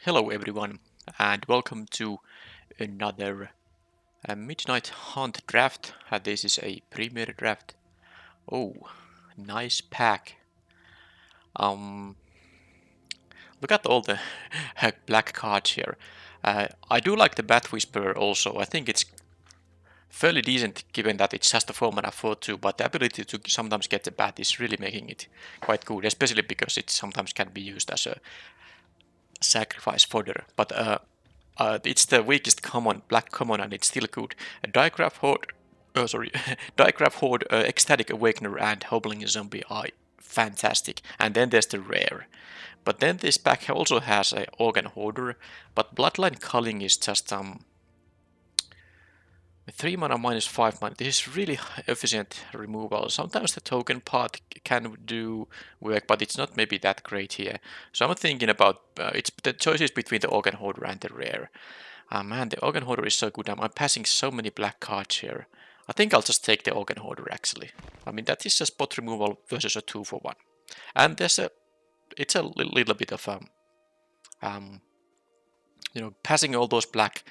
Hello everyone and welcome to another Midnight Hunt draft. This is a premier draft. Oh, nice pack. Um, Look at all the black cards here. I do like the Bat Whisperer also. I think it's fairly decent given that it's just a 4-mana 4/2, but the ability to sometimes get the bat is really making it quite good, especially because it sometimes can be used as a sacrifice fodder. But it's the weakest common, black common, and it's still good. A Digraph Horde, Digraph Horde, Ecstatic Awakener, and Hobbling Zombie are fantastic. And then there's the rare. But then this pack also has a Organ Hoarder, but Bloodline Culling is just 3 mana minus 5 mana. This is really efficient removal. Sometimes the token part can do work, but it's not maybe that great here. So I'm thinking about it's the choices between the Organ Hoarder and the rare. Man, the Organ Hoarder is so good. I'm passing so many black cards here. I think I'll just take the Organ Hoarder actually. I mean, that is a spot removal versus a 2-for-1. And it's a little bit of passing all those black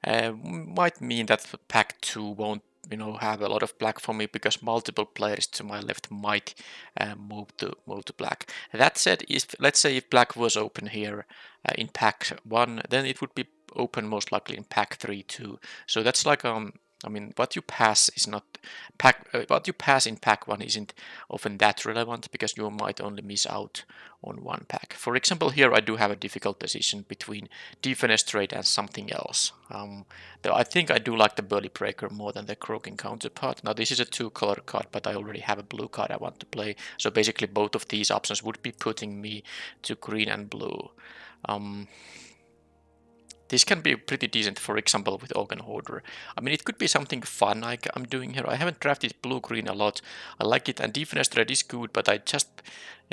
might mean that pack 2 won't have a lot of black for me because multiple players to my left might move to black. That said, let's say if black was open here in pack 1, then it would be open most likely in pack 3 too. So that's like I mean, what you pass is not what you pass in pack 1 isn't often that relevant because you might only miss out on one pack. For example, here I do have a difficult decision between Defenestrate and something else. Though I think I do like the Burly Breaker more than the Croaking Counterpart. Now this is a 2-color card, but I already have a blue card I want to play. So basically both of these options would be putting me to green and blue. This can be pretty decent, for example, with Organ Hoarder. I mean, it could be something fun like I'm doing here. I haven't drafted blue-green a lot. I like it, and Defenestrate is good, but I just,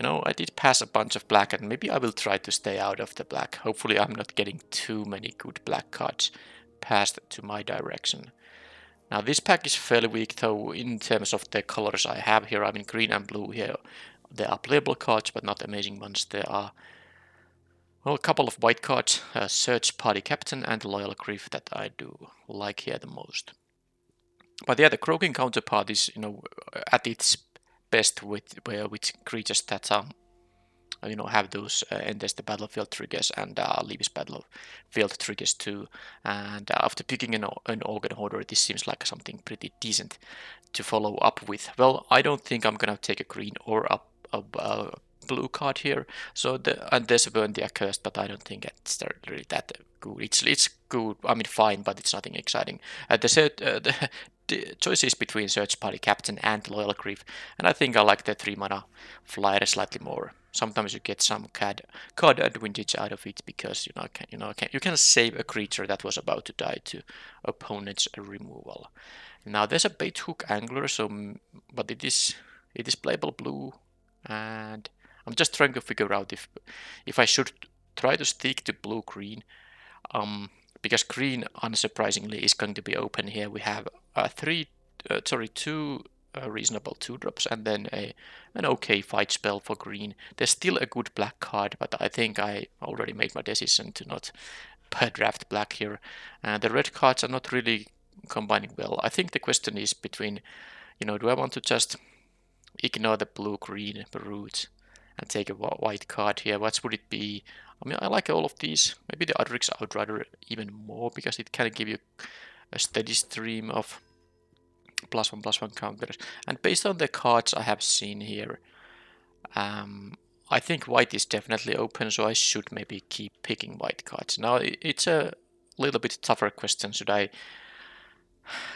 I did pass a bunch of black, and maybe I will try to stay out of the black. Hopefully I'm not getting too many good black cards passed to my direction. Now, this pack is fairly weak, though, in terms of the colors I have here. I mean, green and blue here. They are playable cards, but not amazing ones. There are a couple of white cards, Search Party Captain and Loyal Grief that I do like here the most. But yeah, the Croaking Counterpart is, at its best with creatures that have those enters the battlefield triggers and leaves battlefield triggers too. And after picking an Organ Hoarder, this seems like something pretty decent to follow up with. Well, I don't think I'm gonna take a green or a blue card here. So and there's a Burn the Accursed, but I don't think it's really that good. It's good. I mean, fine, but it's nothing exciting. The choices between Search Party Captain and Loyal Grief, and I think I like the 3-mana flyer slightly more. Sometimes you get some card advantage out of it because you can save a creature that was about to die to opponent's removal. Now there's a Bait Hook Angler, but it is playable blue, and I'm just trying to figure out if I should try to stick to blue green, because green unsurprisingly is going to be open here. We have two reasonable 2-drops and then an okay fight spell for green. There's still a good black card, but I think I already made my decision to not draft black here. The red cards are not really combining well. I think the question is between, do I want to just ignore the blue-green route and take a white card here? What would it be? I mean, I like all of these. Maybe the Adrix Outrider even more because it can give you a steady stream of +1/+1 counters. And based on the cards I have seen here, I think white is definitely open, so I should maybe keep picking white cards. Now it's a little bit tougher question. Should I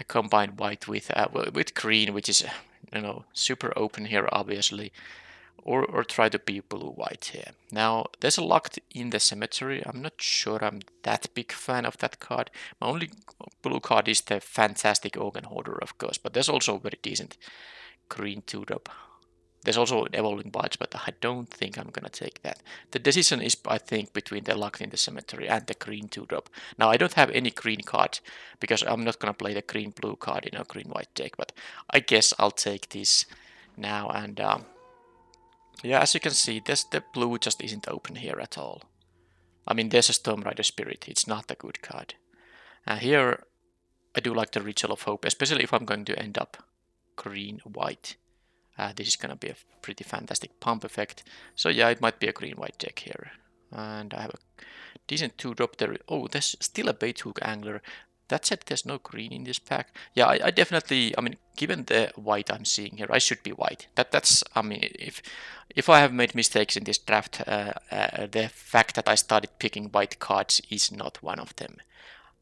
combine white with green, which is super open here, obviously, or try to be blue-white here? Now there's a Locked in the Cemetery. I'm not sure I'm that big fan of that card. My only blue card is the fantastic Organ Hoarder, of course, but there's also a very decent green 2-drop. There's also an Evolving Barge, but I don't think I'm gonna take that. The decision is, I think, between the Locked in the Cemetery and the green 2-drop. Now I don't have any green card because I'm not gonna play the green-blue card in a green-white deck, but I guess I'll take this now. And yeah, as you can see, the blue just isn't open here at all. I mean, there's a Storm Rider Spirit. It's not a good card. Here, I do like the Ritual of Hope, especially if I'm going to end up green-white. This is going to be a pretty fantastic pump effect. So yeah, it might be a green-white deck here. And I have a decent 2-drop there. Oh, there's still a Baithook Angler. That said, there's no green in this pack. Yeah, I definitely, I mean, given the white I'm seeing here, I should be white. That's, I mean, if I have made mistakes in this draft, the fact that I started picking white cards is not one of them.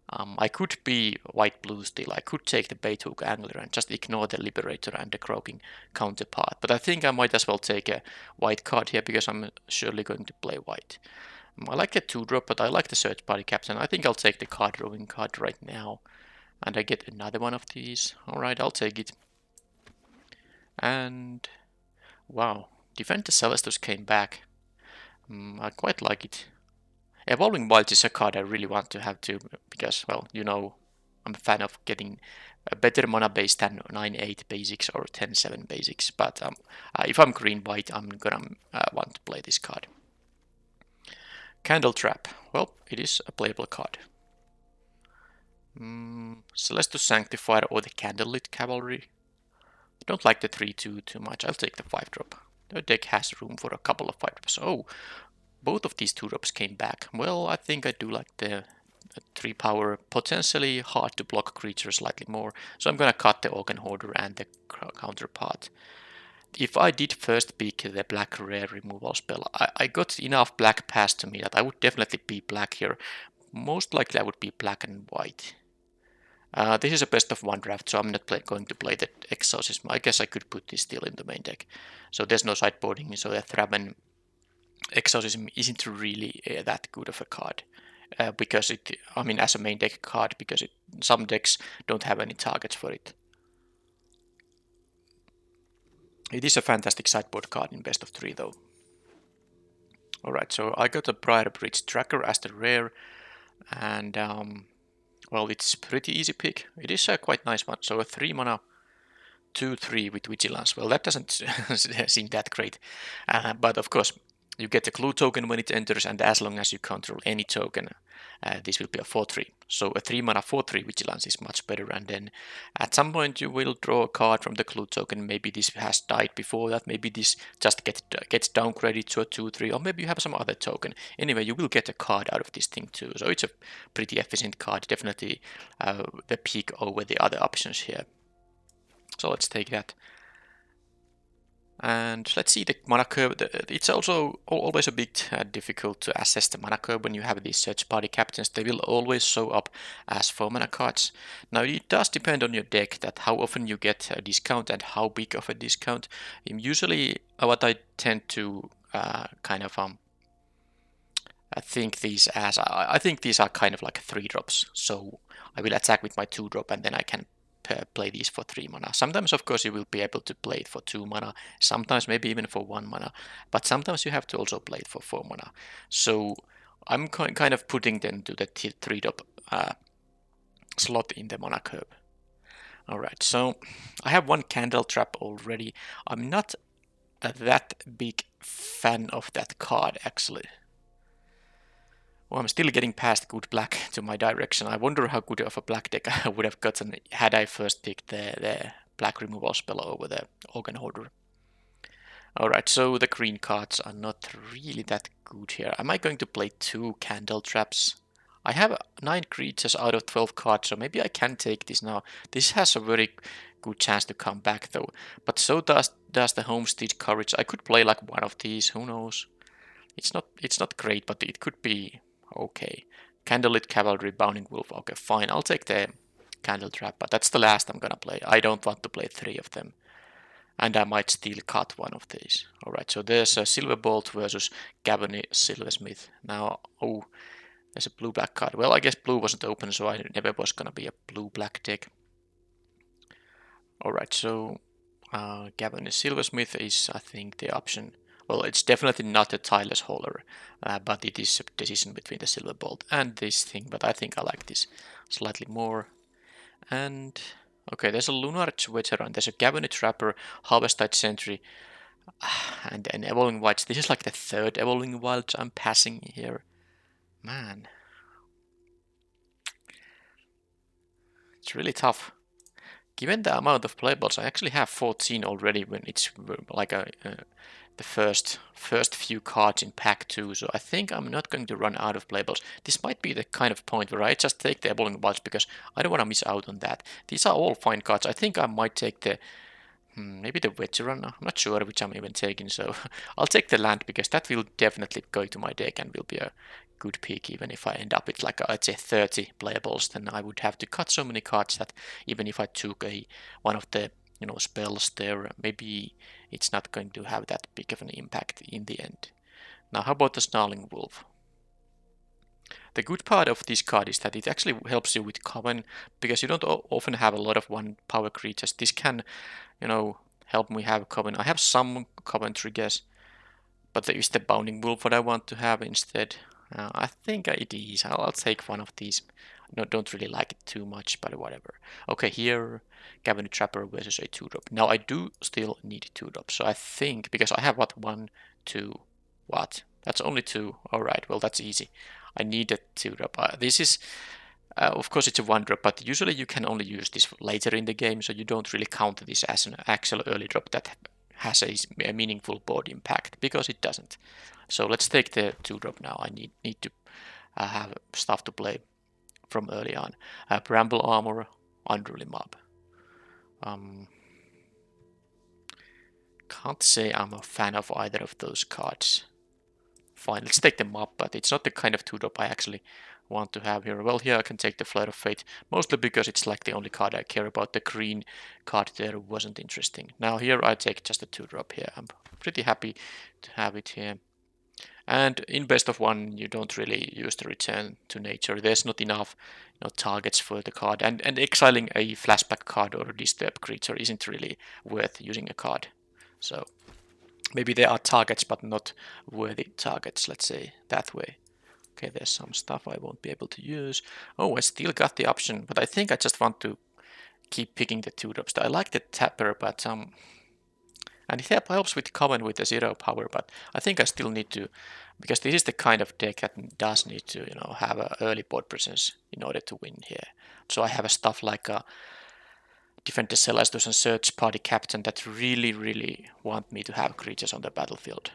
I could be white-blue still. I could take the Baithook Angler and just ignore the Liberator and the Croaking counterpart. But I think I might as well take a white card here because I'm surely going to play white. I like the 2-drop, but I like the Search Party Captain. I think I'll take the card drawing card right now. And I get another one of these. Alright, I'll take it. And wow, Defend the Celestus came back. I quite like it. Evolving Wilds is a card I really want to have too, because, well, you know, I'm a fan of getting a better mana base than 9-8 basics or 10-7 basics. But if I'm green-white, I'm gonna want to play this card. Candle Trap. Well, it is a playable card. Celestus Sanctifier or the Candlelit Cavalry. I don't like the 3-2 too much. I'll take the 5-drop. The deck has room for a couple of 5-drops. Oh, both of these 2-drops came back. Well, I think I do like the 3-power, potentially hard to block creature slightly more. So I'm gonna cut the Organ Hoarder and the counterpart. If I did first pick the black rare removal spell, I got enough black passed to me that I would definitely be black here. Most likely I would be black and white. This is a best of 1 draft, so I'm not going to play the Exorcism. I guess I could put this still in the main deck. So there's no sideboarding, so the Thraben Exorcism isn't really that good of a card. Because it, I mean, as a main deck card, because some decks don't have any targets for it. It is a fantastic sideboard card in best of 3 though. Alright, so I got a Briar Bridge Tracker as the rare, and well, it's a pretty easy pick. It is a quite nice one, so a 3 mana 2-3 with Vigilance. Well, that doesn't seem that great, but of course, you get a clue token when it enters, and as long as you control any token, this will be a 4-3. So a 3 mana 4-3 Vigilance is much better, and then at some point you will draw a card from the clue token. Maybe this has died before that, maybe this just gets downgraded to a 2-3, or maybe you have some other token. Anyway, you will get a card out of this thing too, so it's a pretty efficient card, definitely the pick over the other options here. So let's take that. And let's see the mana curve. It's also always a bit difficult to assess the mana curve when you have these Search Party Captains. They will always show up as 4 mana cards. Now it does depend on your deck that how often you get a discount and how big of a discount. Usually what I tend to kind of I think these are kind of like 3-drops. So I will attack with my 2-drop and then I can play these for 3 mana. Sometimes, of course, you will be able to play it for 2 mana, sometimes maybe even for 1 mana, but sometimes you have to also play it for 4 mana. So I'm kind of putting them to the 3-drop slot in the mana curve. Alright, so I have 1 Candle Trap already. I'm not that big fan of that card, actually. Well, I'm still getting past good black to my direction. I wonder how good of a black deck I would have gotten had I first picked the black removal spell over the Organ Hoarder. Alright, so the green cards are not really that good here. Am I going to play 2 Candle Traps? I have 9 creatures out of 12 cards, so maybe I can take this now. This has a very good chance to come back though. But so does the Homestead Courage. I could play like one of these, who knows? It's not great, but it could be okay. Candlelit Cavalry, Bounding Wolf. Okay, fine. I'll take the Candle Trap, but that's the last I'm gonna play. I don't want to play 3 of them. And I might still cut one of these. Alright, so there's a Silverbolt versus Gavony Silversmith. Now, oh, there's a blue-black card. Well, I guess blue wasn't open, so I never was gonna be a blue-black deck. Alright, so Gavony Silversmith is, I think, the option. Well, it's definitely not a Tireless Hauler, but it is a decision between the Silverbolt and this thing, but I think I like this slightly more. And, okay, there's a Lunarch Veteran, there's a Gavony Trapper, Harvestite Sentry, and an Evolving Wilds. This is like the 3rd Evolving Wilds I'm passing here. Man, it's really tough. Given the amount of playables, I actually have 14 already when it's like the first few cards in pack 2, so I think I'm not going to run out of playables. This might be the kind of point where I just take the Evolving Wilds because I don't want to miss out on that. These are all fine cards. I think I might take the maybe the veteran. I'm not sure which I'm even taking, so I'll take the land because that will definitely go to my deck and will be a good pick. Even if I end up with like I'd say 30 playables, then I would have to cut so many cards that even if I took one of the spells there, maybe it's not going to have that big of an impact in the end. Now, how about the Snarling Wolf? The good part of this card is that it actually helps you with common, because you don't often have a lot of one power creatures. This can, help me have common. I have some common triggers, but there is the Bounding Wolf what I want to have instead. I think it is. I'll take one of these. No, don't really like it too much, but whatever. Okay, here, Cavern Trapper versus a 2-drop. Now I do still need 2-drop, so I think, because I have what, 1, 2, what? That's only 2. Alright, well that's easy. I need a 2-drop. This is, of course it's a 1-drop, but usually you can only use this later in the game, so you don't really count this as an actual early drop that has a meaningful board impact, because it doesn't. So let's take the 2-drop now. I need to have stuff to play from early on. Bramble Armor, Unruly Mob. Can't say I'm a fan of either of those cards. Fine, let's take them up, but it's not the kind of 2-drop I actually want to have here. Well, here I can take the Flight of Fate, mostly because it's like the only card I care about. The green card there wasn't interesting. Now here I take just a 2-drop here. I'm pretty happy to have it here. And in best of 1, you don't really use the Return to Nature. There's not enough targets for the card. And exiling a flashback card or a disturb creature isn't really worth using a card. So maybe there are targets, but not worthy targets, let's say that way. Okay, there's some stuff I won't be able to use. Oh, I still got the option, but I think I just want to keep picking the 2-drops. I like the Tapper, but and it helps with common with the 0 power, but I think I still need to, because this is the kind of deck that does need to, have an early board presence in order to win here. So I have a stuff like a Defender Celestus and Search Party Captain that really, really want me to have creatures on the battlefield.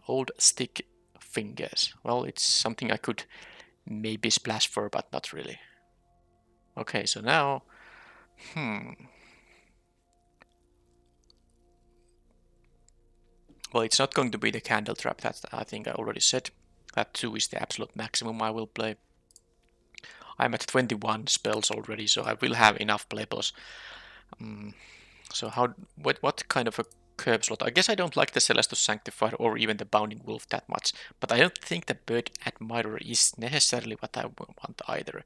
Old Stick Fingers. Well, it's something I could maybe splash for, but not really. Okay, so now, well, it's not going to be the Candle Trap, that I think I already said. That 2 is the absolute maximum I will play. I'm at 21 spells already, so I will have enough playables. So what kind of a curb slot? I guess I don't like the Celestus Sanctifier or even the Bounding Wolf that much, but I don't think the Bird Admirer is necessarily what I want either.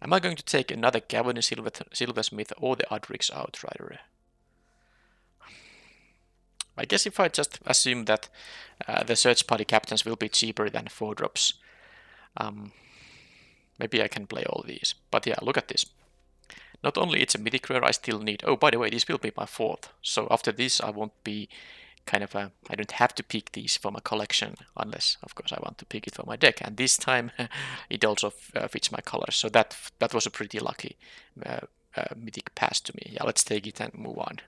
Am I going to take another Gavin Silversmith or the Adrix Outrider? I guess if I just assume that the Search Party Captains will be cheaper than 4-drops, maybe I can play all these. But yeah, look at this. Not only it's a mythic rare, I still need... Oh, by the way, this will be my 4th. So after this, I won't be kind of a... I don't have to pick these for my collection, unless, of course, I want to pick it for my deck. And this time, it also fits my colors. So that was a pretty lucky mythic pass to me. Yeah, let's take it and move on.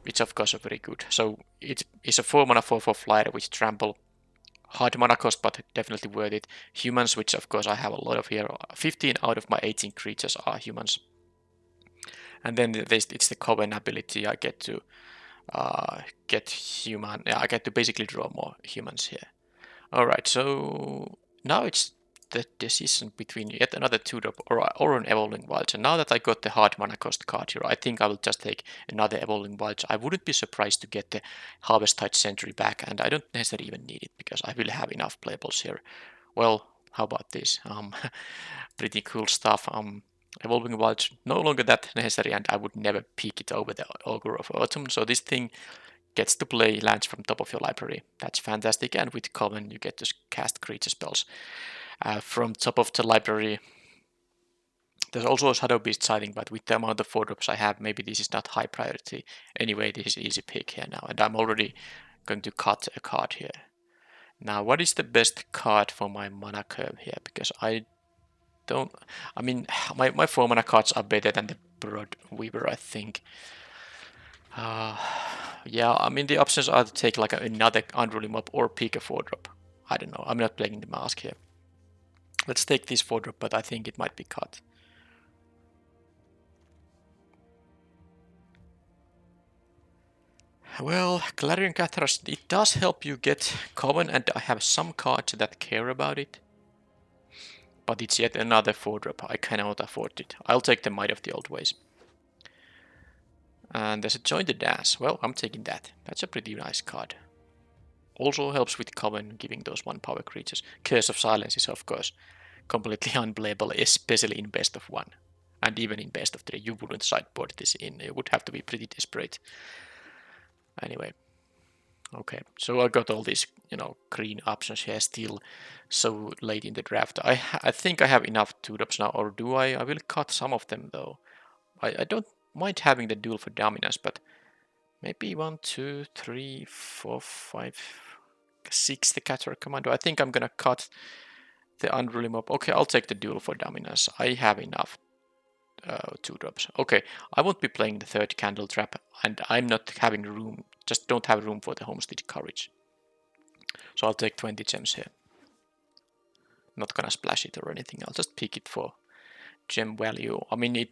It's, of course, a very good. So it is a 4-mana 4/4 flyer with trample. Hard mana cost, but definitely worth it. Humans, which, of course, I have a lot of here. 15 out of my 18 creatures are humans. And then it's the Coven ability. I get to get human. Yeah, I get to basically draw more humans here. Alright, so now it's the decision between yet another 2-drop or an Evolving Wilds. And now that I got the hard mana cost card here, I think I will just take another Evolving Wilds. I wouldn't be surprised to get the Harvest-Tide Sentry back, and I don't necessarily even need it because I will have enough playables here. Well, how about this? Pretty cool stuff. Evolving Wilds no longer that necessary, and I would never pick it over the Ogre of Autumn. So this thing gets to play lands from top of your library. That's fantastic, and with Coven you get to cast creature spells from top of the library. There's also a Shadow Beast sighting, but with the amount of 4-drops I have, maybe this is not high priority. Anyway, this is easy pick here now, and I'm already going to cut a card here. Now, what is the best card for my mana curve here? Because I don't... I mean, my 4 mana cards are better than the Broad Weaver, I think. Yeah, I mean, the options are to take like another unruly mob or pick a 4-drop. I don't know. I'm not playing the mask here. Let's take this 4-drop, but I think it might be cut. Well, Clarion Cathars, it does help you get common, and I have some cards that care about it. But it's yet another 4-drop. I cannot afford it. I'll take the Might of the Old Ways. And there's a Join the Dance. Well, I'm taking that. That's a pretty nice card. Also helps with common, giving those 1 power creatures. Curse of Silence is, of course, completely unplayable, especially in best of 1. And even in best of 3, you wouldn't sideboard this in. You would have to be pretty desperate. Anyway. Okay, so I got all these, green options here still so late in the draft. I think I have enough 2-drops now, or do I? I will cut some of them though. I don't mind having the Duel for Dominance, but maybe 1, 2, 3, 4, 5, 6 the Cathar Commando. I think I'm gonna cut the Unruly Mob. Okay, I'll take the Duel for Dominance. I have enough 2-drops. Okay, I won't be playing the 3rd Candle Trap, and I'm not having room, just don't have room for the Homestead Courage. So I'll take 20 gems here. Not gonna splash it or anything, I'll just pick it for gem value. I mean,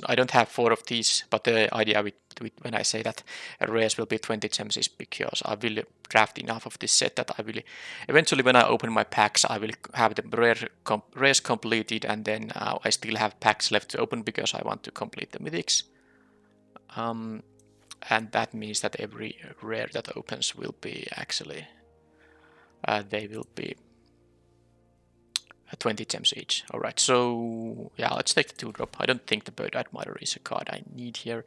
I don't have 4 of these, but the idea with when I say that rares will be 20 gems is because I will draft enough of this set that I will eventually, when I open my packs, I will have the rares completed, and then I still have packs left to open because I want to complete the mythics. And that means that every rare that opens will be actually they will be 20 gems each. Alright, so yeah, let's take the 2-drop. I don't think the Bird Admirer is a card I need here.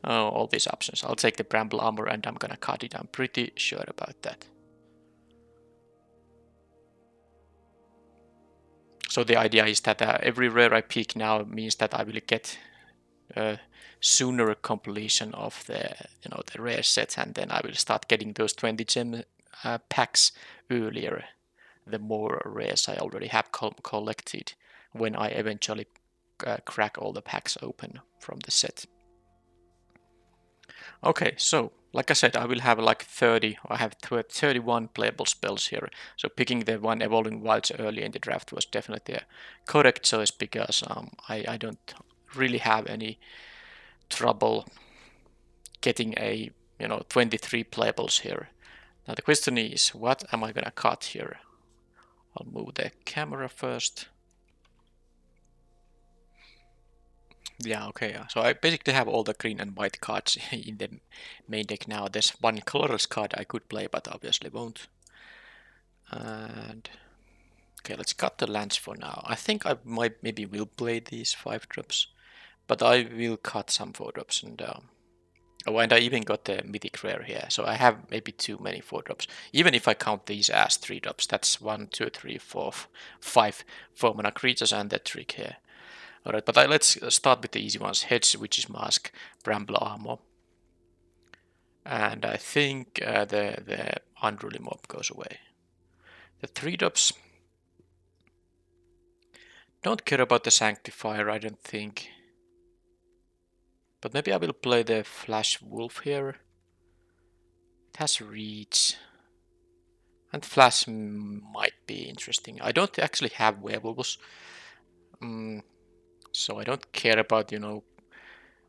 All these options. I'll take the Bramble Armor and I'm gonna cut it. I'm pretty sure about that. So the idea is that every rare I pick now means that I will get sooner completion of the the rare set, and then I will start getting those 20 gem packs earlier. The more rares I already have collected when I eventually crack all the packs open from the set. Okay, so like I said, I will have like 30, I have 31 playable spells here. So picking the 1 Evolving Wilds early in the draft was definitely a correct choice because I don't really have any trouble getting a 23 playables here. Now the question is, what am I gonna cut here? I'll move the camera first. Yeah, okay. So I basically have all the green and white cards in the main deck now. There's 1 colorless card I could play, but obviously won't. And okay, let's cut the lands for now. I think I maybe will play these 5-drops, but I will cut some 4-drops and oh, and I even got the mythic rare here, so I have maybe too many 4-drops. Even if I count these as 3-drops, that's 1, 2, 3, 4, 5 4-mana creatures and the trick here. Alright, but let's start with the easy ones. Hedge, Witch's Mask, Bramble Armor. And I think the Unruly Mob goes away. The 3-drops. Don't care about the Sanctifier, I don't think. But maybe I will play the Flash Wolf here. It has reach. And Flash might be interesting. I don't actually have werewolves. So I don't care about,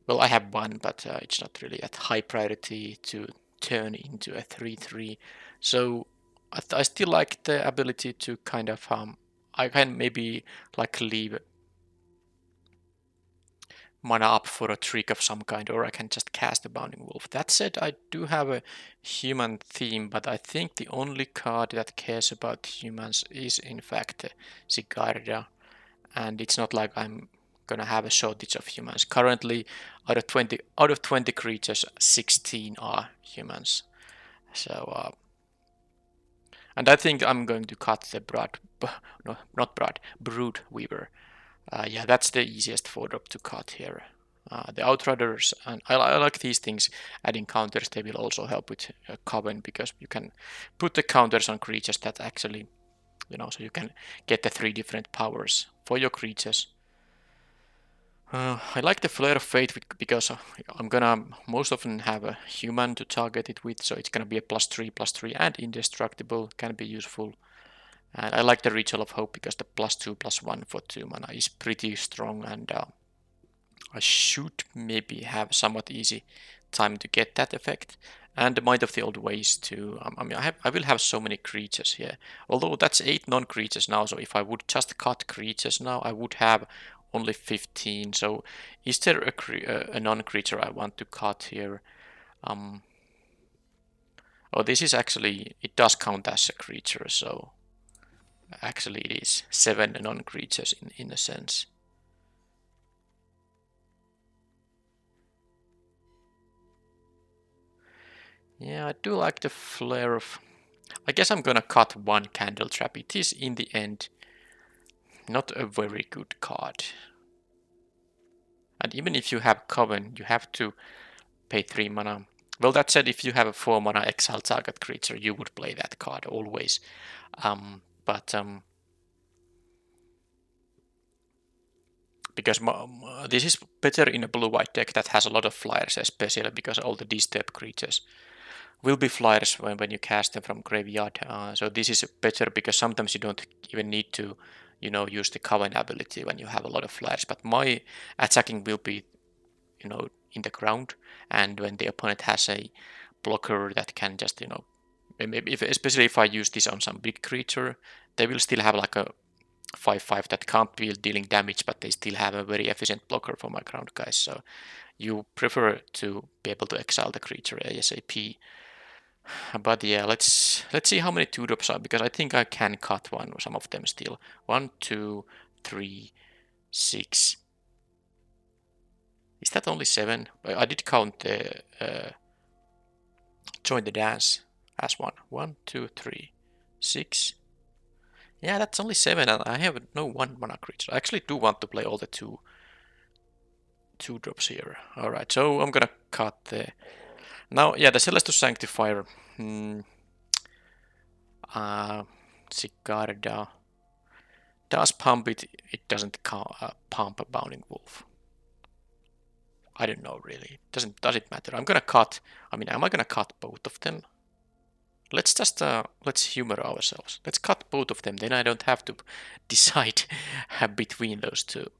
well, I have 1, but it's not really at high priority to turn into a 3/3. So I still like the ability to kind of, I can maybe like leave mana up for a trick of some kind, or I can just cast a Bounding Wolf. That said, I do have a human theme, but I think the only card that cares about humans is in fact Sigarda, and it's not like I'm gonna have a shortage of humans. Currently, out of 20 creatures, 16 are humans. So, and I think I'm going to cut the Brood Weaver. Yeah, that's the easiest 4-drop to cut here. the Outriders, and I like these things. Adding counters, they will also help with Coven, because you can put the counters on creatures that actually, so you can get the 3 different powers for your creatures. I like the Flare of Fate because I'm gonna most often have a human to target it with, so it's gonna be a +3/+3 and indestructible, can be useful. And I like the Ritual of Hope because the +2/+1 for 2 mana is pretty strong, and I should maybe have somewhat easy time to get that effect. And the Might of the Old Ways too. I mean, I will have so many creatures here. Although that's 8 non-creatures now, so if I would just cut creatures now, I would have only 15. So is there a non-creature I want to cut here? Oh, this is actually, it does count as a creature, so actually it is 7 non-creatures in a sense. Yeah, I do like the Flare of... I guess I'm gonna cut 1 Candle Trap. It is, in the end, not a very good card. And even if you have Coven, you have to pay 3 mana. Well, that said, if you have a 4 mana exile target creature, you would play that card always. Because this is better in a blue-white deck that has a lot of flyers, especially because all the disturb creatures will be flyers when you cast them from graveyard. So this is better because sometimes you don't even need to, use the Coven ability when you have a lot of flyers. But my attacking will be, in the ground, and when the opponent has a blocker that can just, maybe especially if I use this on some big creature, they will still have like a 5/5 that can't be dealing damage, but they still have a very efficient blocker for my ground guys. So you prefer to be able to exile the creature ASAP. But yeah, let's see how many 2-drops are, because I think I can cut some of them still. 1, 2, 3, 6. Is that only 7? I did count the Join the Dance as 1. 1, 2, 3, 6. Yeah, that's only 7, and I have no 1 mana creature. I actually do want to play all the 2-drops here. Alright, so I'm gonna cut the... Now, yeah, the Celestus Sanctifier. Sigarda does pump it. It doesn't pump a Bounding Wolf. I don't know really. Does it matter? I'm gonna cut. I mean, am I gonna cut both of them? Let's just let's humor ourselves. Let's cut both of them. Then I don't have to decide between those two.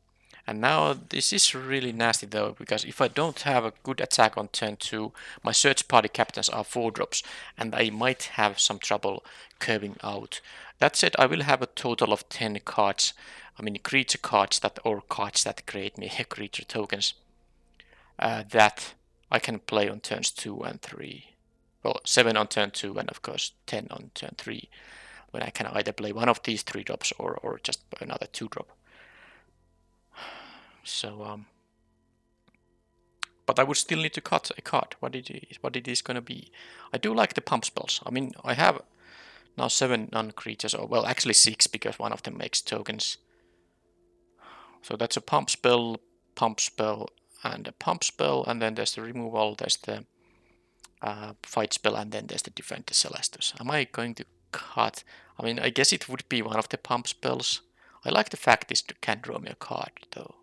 And now this is really nasty though, because if I don't have a good attack on turn 2, my search party captains are 4-drops, and I might have some trouble curving out. That said, I will have a total of 10 cards, I mean creature cards or cards that create me creature tokens, that I can play on turns 2 and 3. Well, 7 on turn 2 and of course 10 on turn 3, when I can either play one of these 3-drops or just another 2-drop. So, but I would still need to cut a card. What it is gonna be? I do like the pump spells. I mean, I have now 7 non-creatures, or well, actually 6, because one of them makes tokens. So that's a pump spell, and a pump spell, and then there's the removal, there's the fight spell, and then there's the defend the Celestus. Am I going to cut? I mean, I guess it would be one of the pump spells. I like the fact this can draw me a card, though.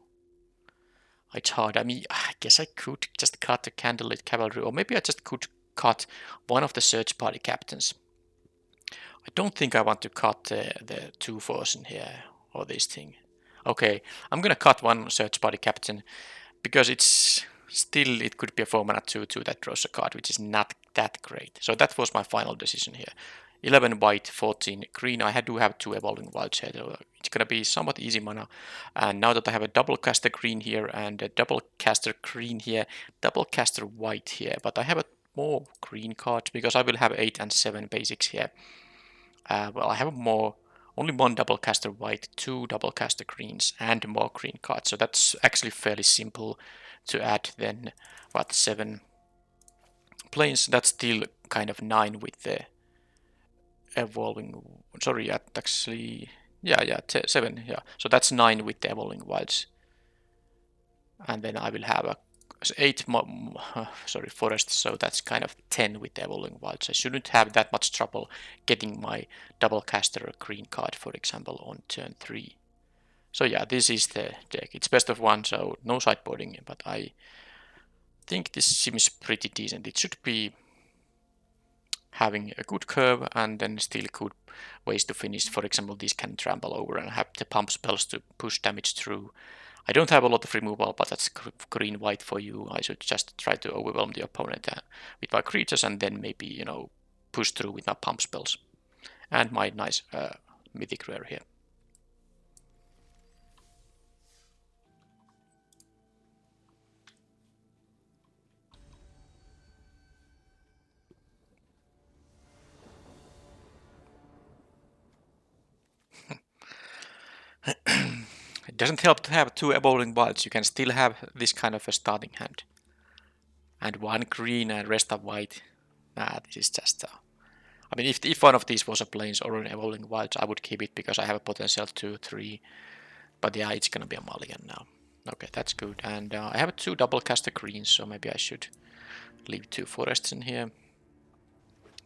It's hard. I mean, I guess I could just cut the Candlelit Cavalry, or maybe I just could cut one of the search party captains. I don't think I want to cut the 2/4s in here, or this thing. Okay, I'm gonna cut one search party captain, because it's still, it could be a 4 mana 2/2 that draws a card, which is not that great. So that was my final decision here. 11 white, 14 green. I do have 2 evolving wilds here, so it's gonna be somewhat easy mana. And now that I have a double caster green here and a double caster green here, double caster white here, but I have more green cards because I will have 8 and 7 basics here. Well, I have only 1 double caster white, 2 double caster greens, and more green cards. So that's actually fairly simple to add. Then what, 7 planes? That's still kind of 9 with the evolving. Sorry, actually, yeah, 7. Yeah, so that's 9 with the evolving wilds. And then I will have a 8 forests, so that's kind of 10 with the evolving wilds. I shouldn't have that much trouble getting my double caster green card, for example, on turn 3. So yeah, this is the deck. It's best of 1, so no sideboarding, but I think this seems pretty decent. It should be having a good curve and then still good ways to finish. For example, these can trample over and have the pump spells to push damage through. I don't have a lot of removal, but that's green-white for you. I should just try to overwhelm the opponent with my creatures and then maybe, you know, push through with my pump spells. And my nice mythic rare here. It doesn't help to have 2 evolving wilds. You can still have this kind of a starting hand. And 1 green and rest of white. This is just... I mean, if one of these was a plains or an evolving wild, I would keep it because I have a potential 2, 3. But yeah, it's gonna be a mulligan now. Okay, that's good. And I have 2 double caster greens, so maybe I should leave 2 forests in here.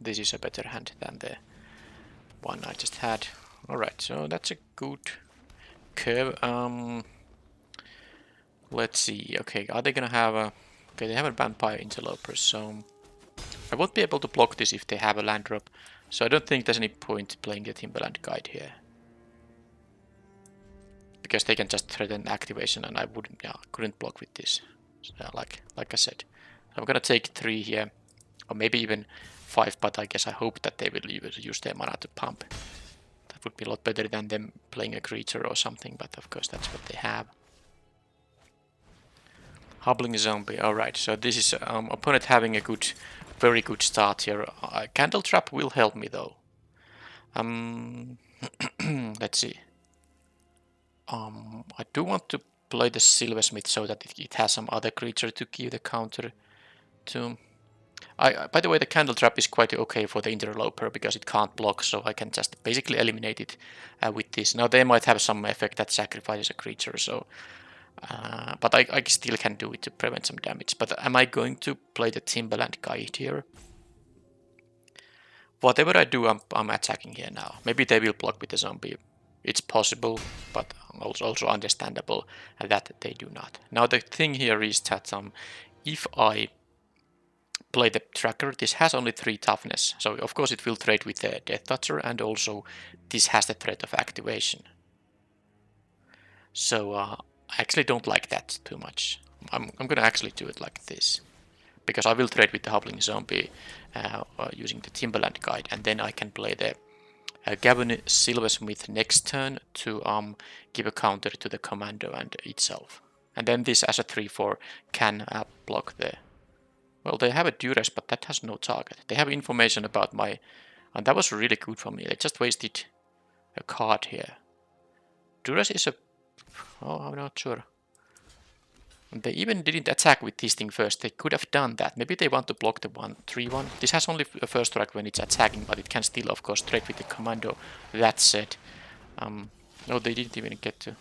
This is a better hand than the one I just had. Alright, so that's a good curve. Let's see. Okay, are they gonna have a... Okay, they have a vampire interloper, so I won't be able to block this if they have a land drop. So I don't think there's any point playing the Timberland Guide here. Because they can just threaten activation and I wouldn't, yeah, couldn't block with this. So, like I said. I'm gonna take 3 here. Or maybe even 5, but I guess I hope that they will use their mana to pump. That would be a lot better than them playing a creature or something, but of course that's what they have. Hobbling zombie, alright, so this is opponent having a good, very good start here. Candle trap will help me though. Let's see. I do want to play the Silversmith so that it has some other creature to give the counter to. By the way, the Candle Trap is quite okay for the Interloper because it can't block, so I can just basically eliminate it with this. Now they might have some effect that sacrifices a creature, so but I still can do it to prevent some damage. But am I going to play the Timberland Guide here? Whatever I do, I'm attacking here now. Maybe they will block with the zombie. It's possible, but also understandable that they do not. Now the thing here is that if I play the tracker, this has only 3 toughness, so of course it will trade with the Death Toucher, and also this has the threat of activation. So I actually don't like that too much. I'm gonna actually do it like this, because I will trade with the Hobbling Zombie using the Timberland Guide, and then I can play the Gavin Silversmith next turn to give a counter to the Commando and itself. And then this as a 3-4 can block the... Well, they have a Duress, but that has no target. They have information about my... And that was really good for me. They just wasted a card here. Duress is a... Oh, I'm not sure. And they even didn't attack with this thing first. They could have done that. Maybe they want to block the 3-1. This has only a first strike when it's attacking, but it can still, of course, trade with the Commando. That said... no, they didn't even get to...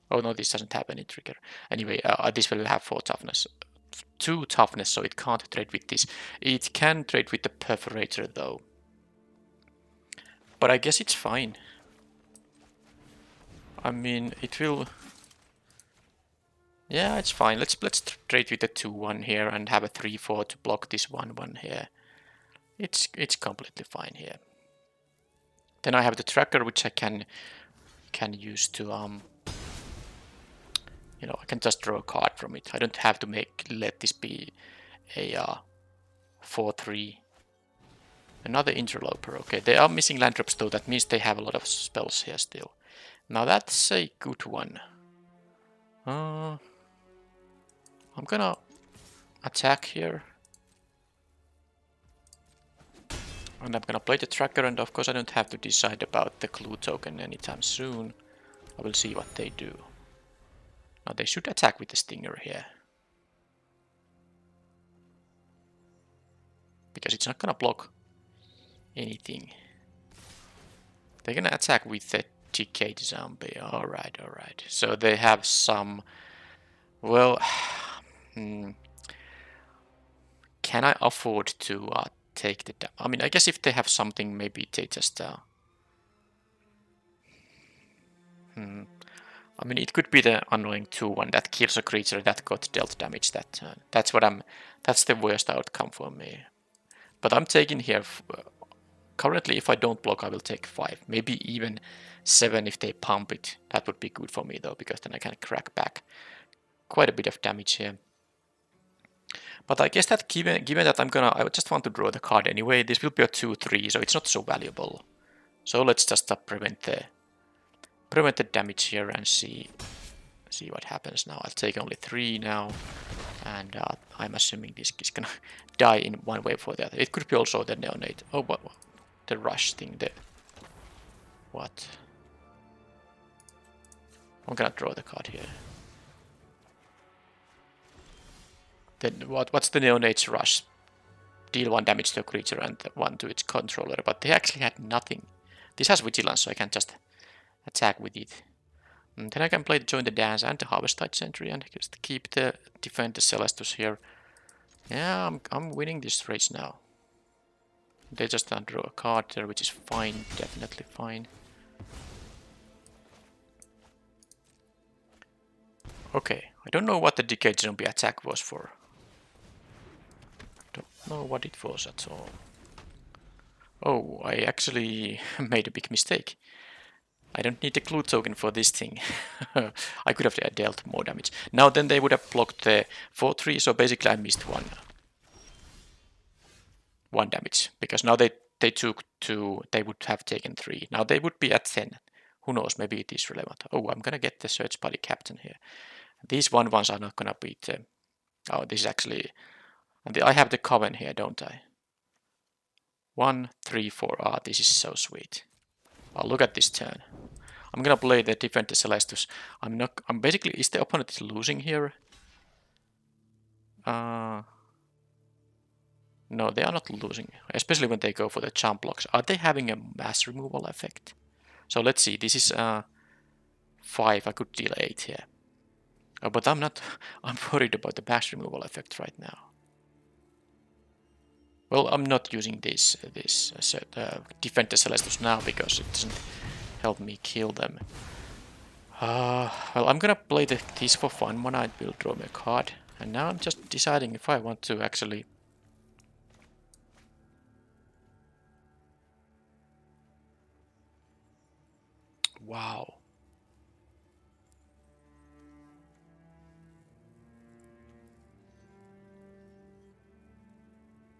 Oh no, this doesn't have any trigger. Anyway, this will have 4 toughness. 2 toughness, so it can't trade with this. It can trade with the Perforator though. But I guess it's fine. I mean, it will... Yeah, it's fine. Let's trade with the 2-1 here and have a 3-4 to block this 1-1 here. It's completely fine here. Then I have the tracker, which I can use to you know, I can just draw a card from it. I don't have to let this be a 4-3. Another Interloper. Okay, they are missing land drops though. That means they have a lot of spells here still. Now that's a good one. I'm gonna attack here. And I'm gonna play the tracker, and of course I don't have to decide about the clue token anytime soon. I will see what they do. Now they should attack with the Stinger here. Because it's not gonna block anything. They're gonna attack with the Decayed Zombie. Alright, alright. So they have some Well, can I afford to take the... I mean, I guess if they have something, maybe they just... I mean, it could be the annoying 2-1 that kills a creature that got dealt damage that turn. That's the worst outcome for me. But I'm taking here... currently, if I don't block, I will take 5. Maybe even 7 if they pump it. That would be good for me, though, because then I can crack back quite a bit of damage here. But I guess that given that I just want to draw the card anyway, this will be a 2-3, so it's not so valuable. So let's just prevent the damage here and see what happens now. I'll take only 3 now, and I'm assuming this is gonna die in one way or the other. It could be also the neonate. Oh, what the rush thing? What? I'm gonna draw the card here. Then what's the neonate's rush? Deal 1 damage to a creature and 1 to its controller, but they actually had nothing. This has vigilance, so I can just attack with it. And then I can play the Join the Dance and the Harvestite Sentry and just keep the Defend the Celestus here. Yeah, I'm winning this race now. They just draw a card there, which is fine, definitely fine. Okay, I don't know what the Decayed Zombie attack was for. Don't know what it was at all. Oh, I actually made a big mistake. I don't need the clue token for this thing. I could have dealt more damage. Now then they would have blocked the 4-3, so basically I missed one damage. Because now they took 2, they would have taken 3. Now they would be at 10. Who knows, maybe it is relevant. Oh, I'm gonna get the Search Party Captain here. These 1-1s are not gonna beat... oh, this is actually... I have the Coven here, don't I? 1, 3, 4. Ah, this is so sweet. Oh, look at this turn. I'm gonna play the Defend the Celestus. I'm basically... Is the opponent losing here? No, they are not losing. Especially when they go for the jump blocks. Are they having a mass removal effect? So let's see. This is 5. I could deal 8 here. Oh, but I'm not... I'm worried about the mass removal effect right now. Well, I'm not using this Defend the Celestus now because it doesn't help me kill them. Well, I'm gonna play these for fun. One I will draw me a card. And now I'm just deciding if I want to actually... Wow.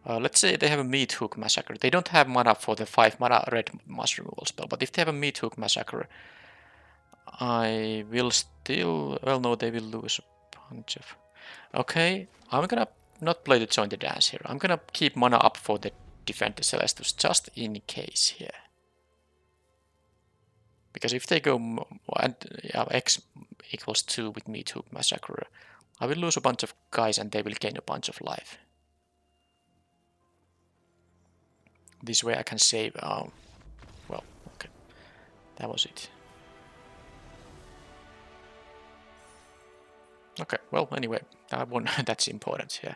Let's say they have a Meat Hook Massacre. They don't have mana for the 5 mana red mass removal spell, but if they have a Meat Hook Massacre, I will still... Well, no, they will lose a bunch of... Okay, I'm gonna not play the Join the Dance here. I'm gonna keep mana up for the Defend the Celestus, just in case here. Because if they go... and X equals 2 with Meat Hook Massacre, I will lose a bunch of guys and they will gain a bunch of life. This way I can save... well, okay. That was it. Okay, well, anyway, I won. That's important, yeah.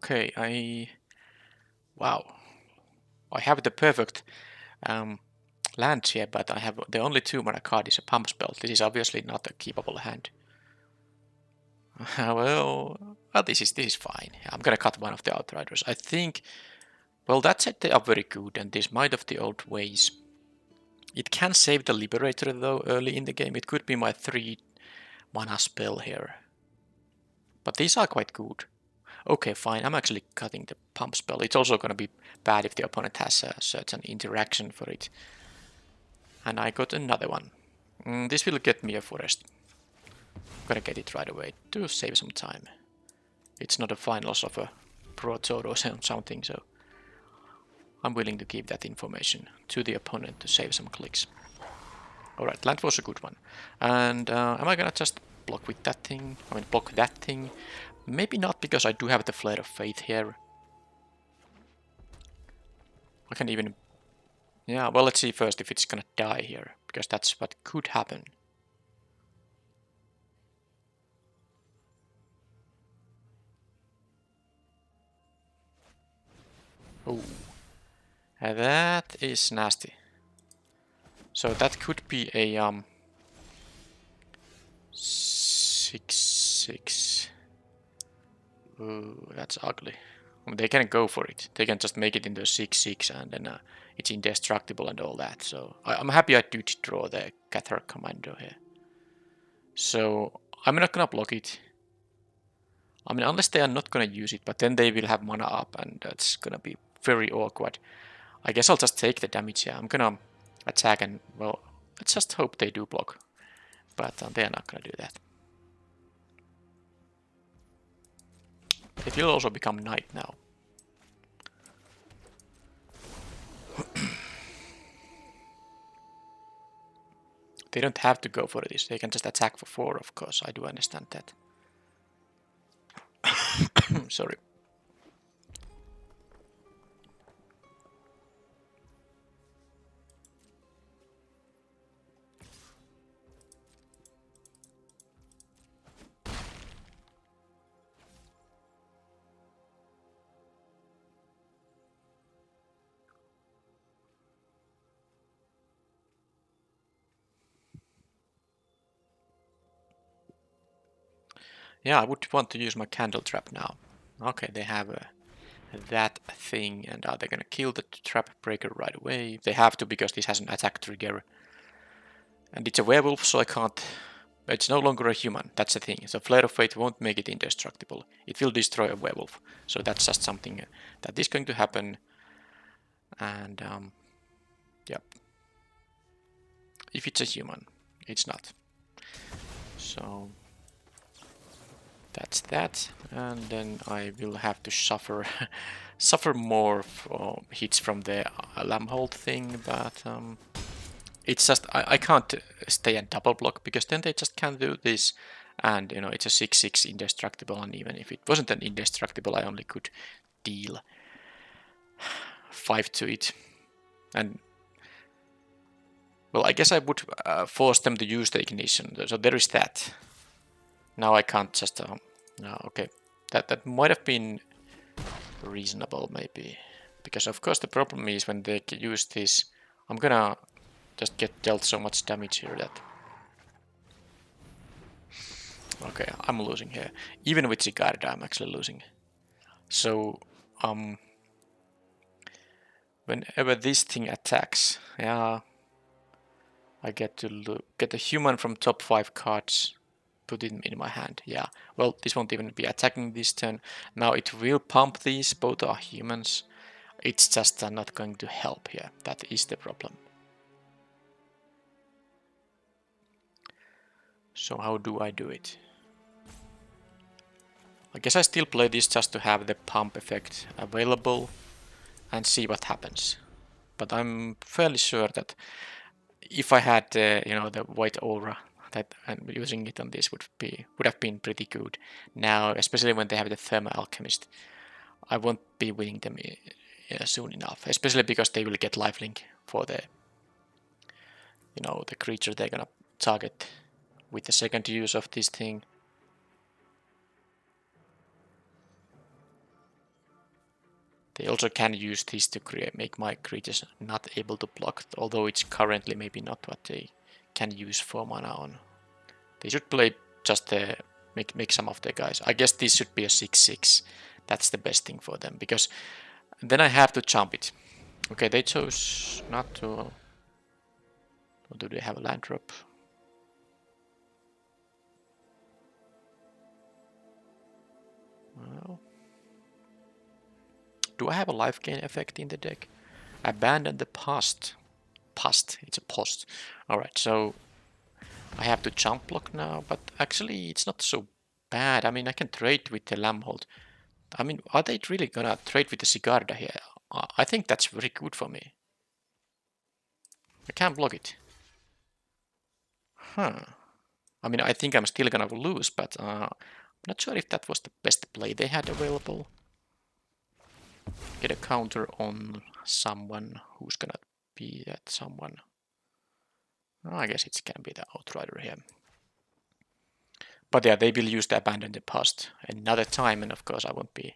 Okay, wow. I have the perfect lands here, but I have the only 2 mana card is a pump spell. This is obviously not a keepable hand. well, this is fine. I'm gonna cut one of the Outriders. I think, well, that said, they are very good, and this Might of the Old Ways. It can save the Liberator, though, early in the game. It could be my 3 mana spell here. But these are quite good. Okay, fine, I'm actually cutting the pump spell. It's also gonna be bad if the opponent has a certain interaction for it. And I got another one. This will get me a forest. I'm gonna get it right away to save some time. It's not a fine loss of a Prototo or something, so I'm willing to give that information to the opponent to save some clicks. Alright, land was a good one. And am I gonna just block with that thing? I mean, block that thing? Maybe not, because I do have the Flare of Faith here. I can even... Yeah, well, let's see first if it's gonna die here, because that's what could happen. Oh, that is nasty. So that could be a 6/6. Ooh, that's ugly. I mean, they can go for it. They can just make it into a 6/6 and then it's indestructible and all that. So I'm happy I did draw the Cathar Commando here. So I'm not gonna block it. I mean, unless they are not gonna use it, but then they will have mana up and that's gonna be very awkward. I guess I'll just take the damage here. I'm gonna attack and, well, let's just hope they do block. But they're not gonna do that. It will also become night now. They don't have to go for this. They can just attack for 4, of course. I do understand that. Sorry. Yeah, I would want to use my candle trap now. Okay, they have that thing, and are they gonna kill the trap breaker right away? They have to, because this has an attack trigger. And it's a werewolf, so I can't... It's no longer a human, that's the thing. So Flare of Fate won't make it indestructible. It will destroy a werewolf. So that's just something that is going to happen. And, yep. If it's a human, it's not. So... That's that, and then I will have to suffer suffer more hits from the Lamhold thing, but it's just I can't stay and double block, because then they just can't do this, and you know, it's a 6/6 indestructible, and even if it wasn't an indestructible, I only could deal 5 to it, and well, I guess I would force them to use the ignition, so there is that. Now I can't just... no, okay. That might have been reasonable, maybe. Because of course the problem is when they use this... I'm gonna just get dealt so much damage here that... Okay, I'm losing here. Even with Sigarda, I'm actually losing. So, whenever this thing attacks, yeah... I get to get a human from top 5 cards... Put it in my hand, yeah. Well, this won't even be attacking this turn. Now it will pump these, both are humans. It's just not going to help here. That is the problem. So how do I do it? I guess I still play this just to have the pump effect available and see what happens. But I'm fairly sure that if I had, you know, the white aura, that and using it on this would have been pretty good. Now, especially when they have the Thermal Alchemist, I won't be winning them soon enough. Especially because they will get lifelink for the, you know, the creature they're gonna target with the second use of this thing. They also can use this to make my creatures not able to block, although it's currently maybe not what they can use for mana on. They should play just make some of their guys. I guess this should be a 6/6. That's the best thing for them, because then I have to jump it. Okay, they chose not to. Or do they have a land drop? Well, do I have a life gain effect in the deck? Abandon the past. Past, it's a post. Alright, so I have to jump block now, but actually it's not so bad. I mean, I can trade with the Lamhold. I mean, are they really gonna trade with the Sigarda here? I think that's very good for me. I can't block it. Huh. I mean, I think I'm still gonna lose, but I'm not sure if that was the best play they had available. Get a counter on someone who's gonna be that someone. Oh, I guess it's gonna be the Outrider here. But yeah, they will use the Abandon the Past another time, and of course I won't be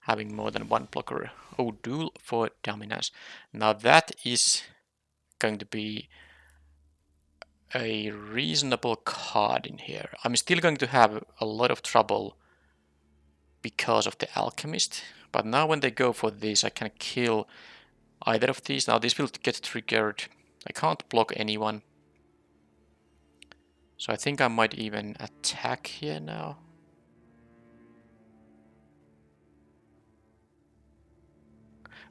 having more than one blocker. Oh, Duel for Dominance. Now that is going to be a reasonable card in here. I'm still going to have a lot of trouble because of the Alchemist, but now when they go for this, I can kill either of these. Now this will get triggered. I can't block anyone. So I think I might even attack here now.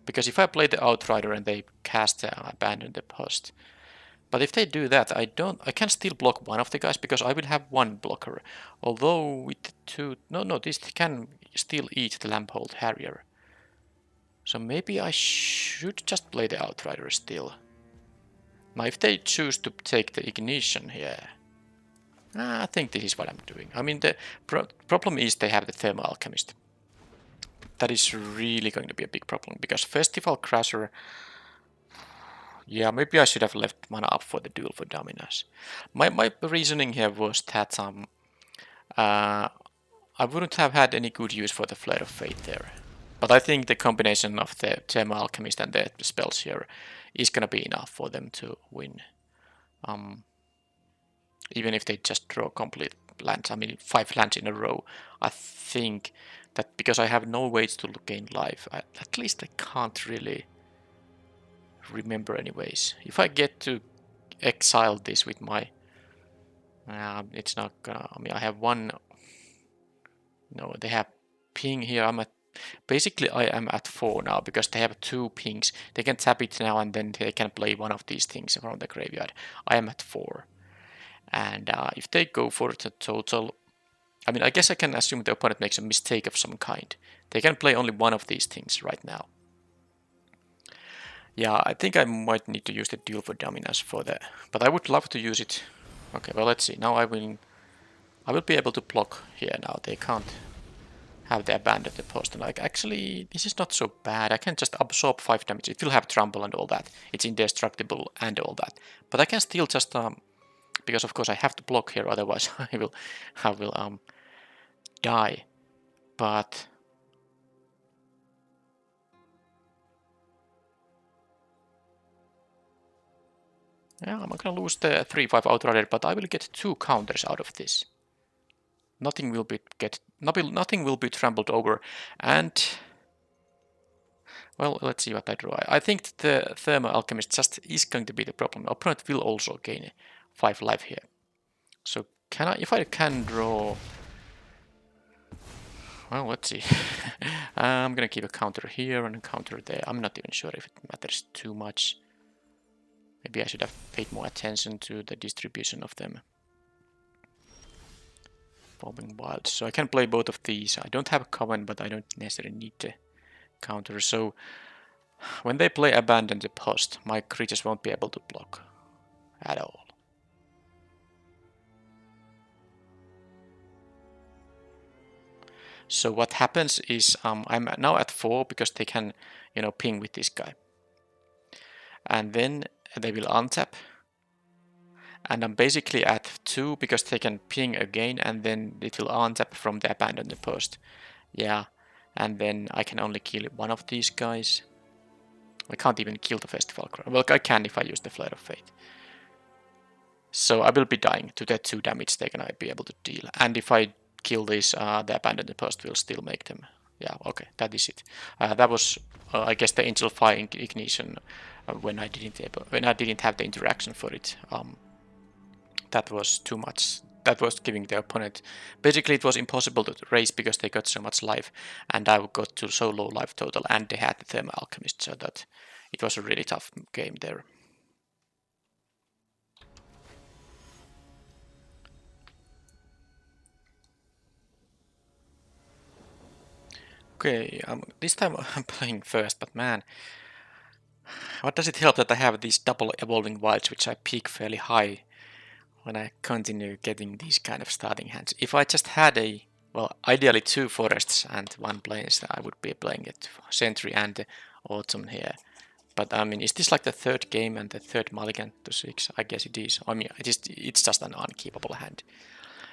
Because if I play the Outrider and they cast Abandon the Post. But if they do that, I can still block one of the guys because I will have one blocker. Although with two, no, this can still eat the Lamphold Harrier. So maybe I should just play the Outrider still. Now if they choose to take the Ignition here, I think this is what I'm doing. I mean, the problem is they have the Thermal Alchemist. That is really going to be a big problem because Festival Crasher. Yeah, maybe I should have left mana up for the Duel for Dominance. My reasoning here was that I wouldn't have had any good use for the Flare of Fate there. But I think the combination of the Thermal Alchemist and the spells here is gonna be enough for them to win. Even if they just draw complete lands, I mean 5 lands in a row, I think that because I have no ways to gain life, at least I can't really remember anyways. If I get to exile this with my... it's not gonna... I mean, I have one... No, they have ping here. I'm at... Basically, I am at 4 now because they have 2 pings. They can tap it now and then they can play one of these things from the graveyard. I am at 4. And if they go for the total... I mean, I guess I can assume the opponent makes a mistake of some kind. They can play only one of these things right now. Yeah, I think I might need to use the Duel for Dominance for that. But I would love to use it. Okay, well, let's see. Now I will be able to block here now. They can't have the Abandon the Post. And like, actually, this is not so bad. I can just absorb 5 damage. It will have Trample and all that. It's indestructible and all that. But I can still just... because of course I have to block here, otherwise I will die. But... yeah, I'm gonna lose the 3-5 Outrider, but I will get 2 counters out of this. Nothing will be trampled over, and well, let's see what I draw. I think the Thermal Alchemist just is going to be the problem. Opponent will also gain 5 life here. So can I, if I can draw? Well, let's see. I'm gonna keep a counter here and a counter there. I'm not even sure if it matters too much. Maybe I should have paid more attention to the distribution of them. Bombing Wild. So I can play both of these. I don't have a Coven, but I don't necessarily need the counter. So when they play Abandon the Post, my creatures won't be able to block at all. So what happens is I'm now at 4 because they can, ping with this guy. And then they will untap. And I'm basically at 2 because they can ping again and then it will untap from the Abandon the Post. Yeah, and then I can only kill one of these guys. I can't even kill the Festival Crown. Well, I can if I use the Flare of Fate. So I will be dying to that 2 damage they're gonna be able to deal. And if I kill this, the Abandon the Post will still make them. Yeah, okay, that is it. That was, I guess, the Angel Fire Ignition when I didn't have the interaction for it. That was too much. That was giving the opponent... Basically, it was impossible to raise because they got so much life, and I got to so low life total, and they had the Thermal Alchemist, so that it was a really tough game there. Okay, this time I'm playing first, but man, what does it help that I have these double Evolving Wilds, which I peak fairly high? when I continue getting these kind of starting hands. If I just had a, well, ideally 2 forests and 1 plains, I would be playing it Sentry and the Autumn here. But I mean, is this like the 3rd game and the 3rd mulligan to 6? I guess it is. I mean, it's just an unkeepable hand.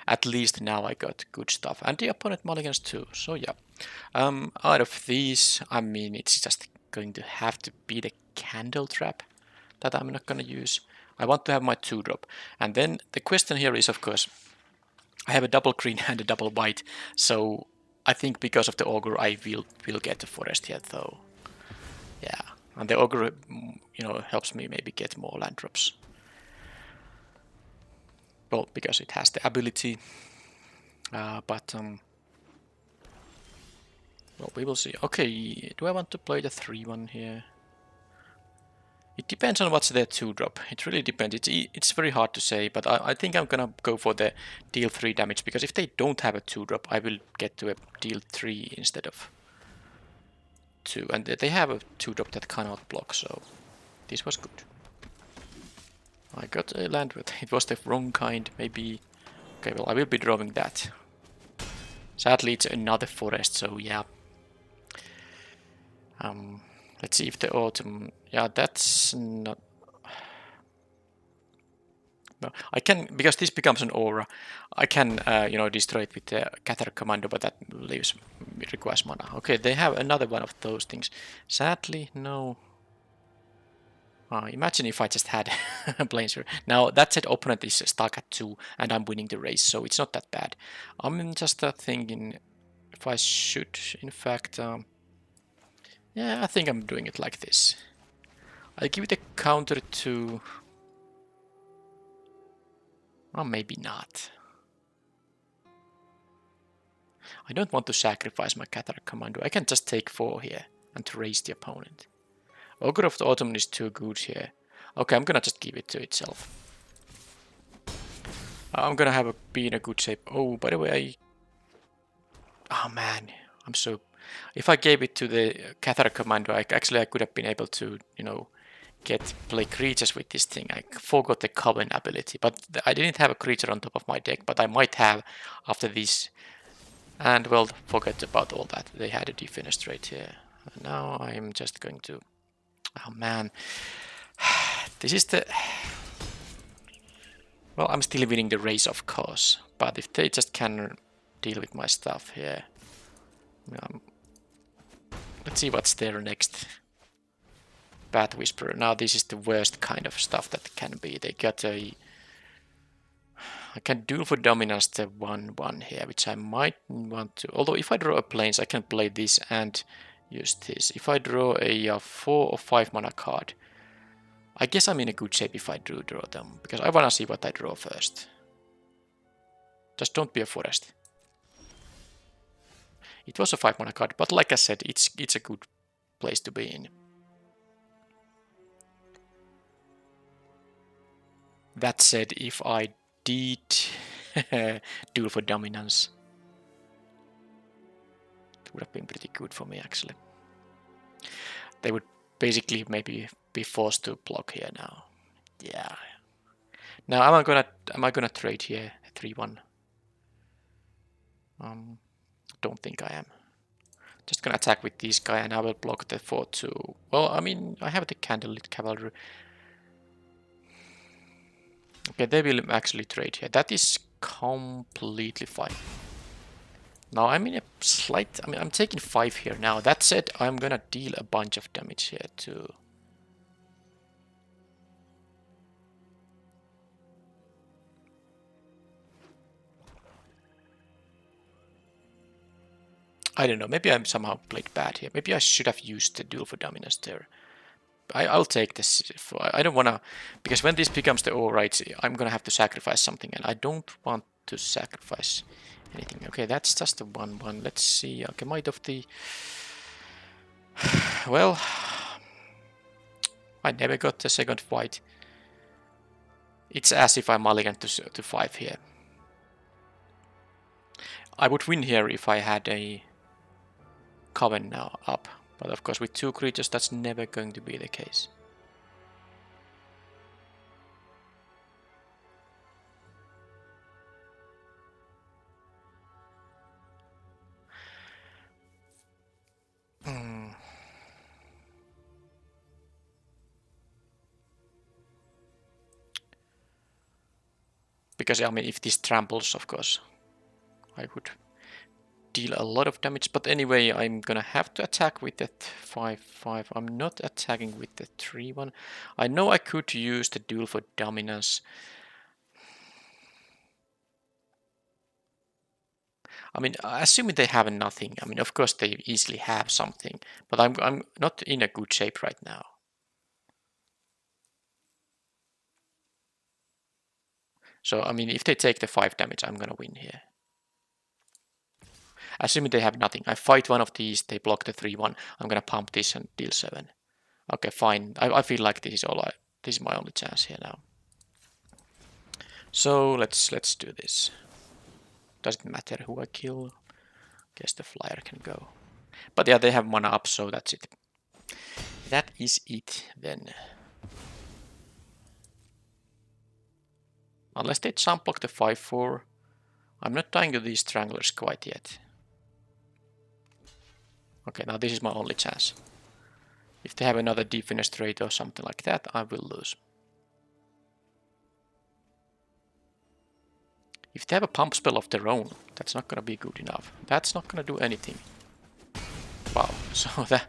At least now I got good stuff. And the opponent mulligans too, so yeah. Out of these, I mean, it's just going to have to be the Candle Trap that I'm not gonna use. I want to have my 2-drop. And then the question here is, of course, I have a double green and a double white, so I think because of the Ogre I will get the forest here though. Yeah, and the Ogre, you know, helps me maybe get more land drops. Well, because it has the ability, but well, we will see. Okay, do I want to play the 3-1 here? It depends on what's their 2-drop. It really depends. It's very hard to say, but I think I'm gonna go for the deal 3 damage, because if they don't have a 2-drop, I will get to a deal 3 instead of 2. And they have a 2-drop that cannot block, so this was good. I got a land, but it was the wrong kind, maybe. Okay, well, I will be drawing that. Sadly, it's another forest, so yeah. Let's see if the Autumn... Yeah, that's not... No, I can, because this becomes an aura, I can, you know, destroy it with the Cathar Commando, but that requires mana. Okay, they have another one of those things. Sadly, no. Imagine if I just had a Planeswalker. Now, that said, opponent is stuck at 2, and I'm winning the race, so it's not that bad. I'm just thinking if I should, in fact... yeah, I think I'm doing it like this. I give it a counter to... or maybe not. I don't want to sacrifice my Cathar Commando. I can just take 4 here and to raise the opponent. Ogre of the Autumn is too good here. Okay, I'm gonna just give it to itself. I'm gonna have be in a good shape. Oh, by the way, oh man, I'm so... If I gave it to the Cathar Commando, I could have been able to, you know, play creatures with this thing. I forgot the Coven ability, but I didn't have a creature on top of my deck, but I might have after this. And well, forget about all that. They had a defenestrate here. And now I'm just going to... Oh man, this is the... Well, I'm still winning the race, of course, but if they just can deal with my stuff here... let's see what's there next. Path Whisperer. Now this is the worst kind of stuff that can be. They got a... I can duel for dominance the 1/1 here, which I might want to... Although if I draw a plains, I can play this and use this. If I draw a 4 or 5 mana card, I guess I'm in a good shape if I do draw them, because I want to see what I draw first. Just don't be a forest. It was a 5 mana card, but like I said, it's a good place to be in. That said, if I did duel for dominance, it would have been pretty good for me actually. They would basically maybe be forced to block here now. Yeah. Now am I gonna trade here 3-1? Don't think I am. Just gonna attack with this guy and I will block the 4-2. Well, I mean, I have the Candlelit Cavalry. Okay, they will actually trade here. That is completely fine. Now I'm in a slight... I mean, I'm taking 5 here now. That said, I'm gonna deal a bunch of damage here too. I don't know, maybe I'm somehow played bad here. Maybe I should have used the duel for dominance there. I'll take this. I don't wanna... Because when this becomes the all-right, I'm gonna have to sacrifice something, and I don't want to sacrifice anything. Okay, that's just a 1/1. Let's see. Okay, Might of the... Well... I never got the second white. It's as if I mulligan to 5 here. I would win here if I had a Coven now up. But of course with 2 creatures that's never going to be the case. because I mean, if this tramples, of course, I would deal a lot of damage. But anyway, I'm gonna have to attack with that 5/5. I'm not attacking with the 3/1. I know I could use the duel for dominance. I mean, assuming they have nothing. I mean, of course they easily have something, but I'm not in a good shape right now. So I mean, if they take the 5 damage, I'm gonna win here. Assuming they have nothing. I fight one of these, they block the 3/1. I'm gonna pump this and deal 7. Okay, fine. I feel like this is my only chance here now. So let's do this. Doesn't matter who I kill. Guess the flyer can go. But yeah, they have mana up, so that's it. That is it then. Unless they jump block the 5/4. I'm not dying to these stranglers quite yet. Okay, now this is my only chance. If they have another defenestrate or something like that, I will lose. If they have a pump spell of their own, that's not gonna be good enough. That's not gonna do anything. Wow, so that...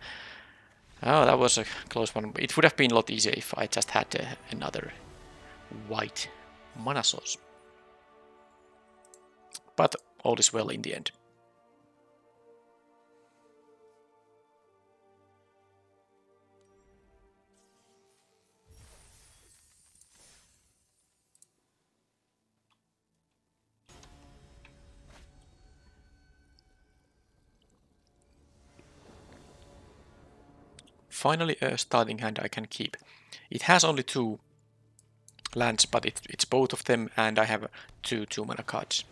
Oh, that was a close one. It would have been a lot easier if I just had another white mana source. But all is well in the end. Finally a starting hand I can keep. It has only 2 lands, but it's both of them, and I have 2 2-mana cards.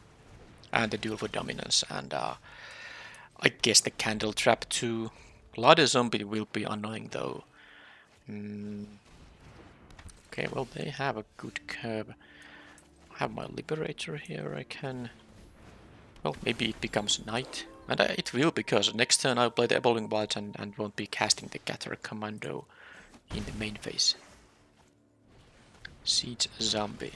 And the duel for dominance, and I guess the candle trap too. Ladder zombie will be annoying though. Okay, well they have a good curve. I have my liberator here, I can... Well, maybe it becomes night. And it will, because next turn I'll play the Evolving Wilds and won't be casting the Gather Commando in the main phase. Siege Zombie.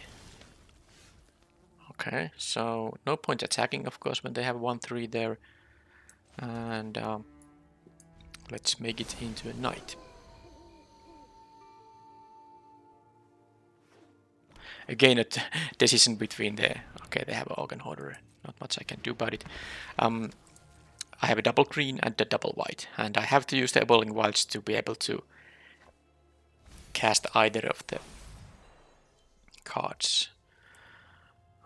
Okay, so no point attacking, of course, when they have 1/3 there. And let's make it into a knight. Again, a decision between the... Okay, they have an Organ Hoarder. Not much I can do about it. I have a double green and a double white, and I have to use the Evolving Wilds to be able to cast either of the cards.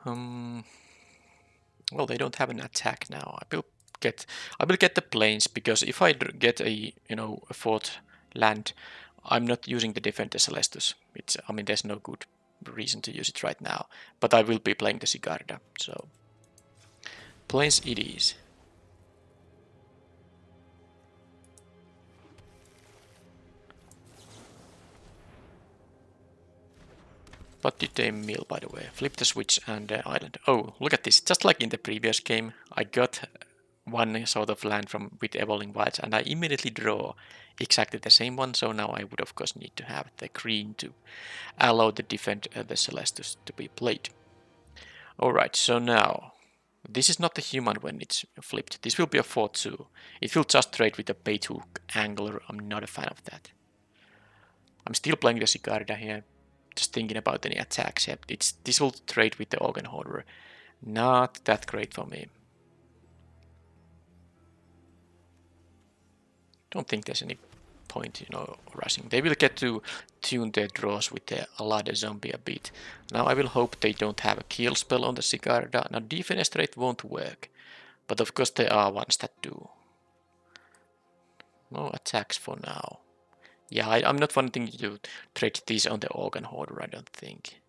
Well, they don't have an attack now. I will get the plains, because if I get a a 4th land, I'm not using the Defend the Celestus. I mean, there's no good reason to use it right now. But I will be playing the Sigarda, so plains it is. What did they mill, by the way? Flip the switch and island. Oh, look at this. Just like in the previous game, I got one sort of land with Evolving Wilds, and I immediately draw exactly the same one. So now I would, of course, need to have the green to allow the Defend the Celestus to be played. Alright, so now... This is not the human when it's flipped. This will be a 4/2. It will just trade with a bait-hook angler. I'm not a fan of that. I'm still playing the Sigarda here. Just thinking about any attacks. Yeah, this will trade with the Organ Hoarder. Not that great for me. Don't think there's any point, rushing. They will get to tune their draws with the Ladder Zombie a bit. Now I will hope they don't have a kill spell on the Sigarda. Now Defenestrate won't work, but of course there are ones that do. No attacks for now. Yeah, I'm not wanting to trade these on the Organ Hoarder, I don't think.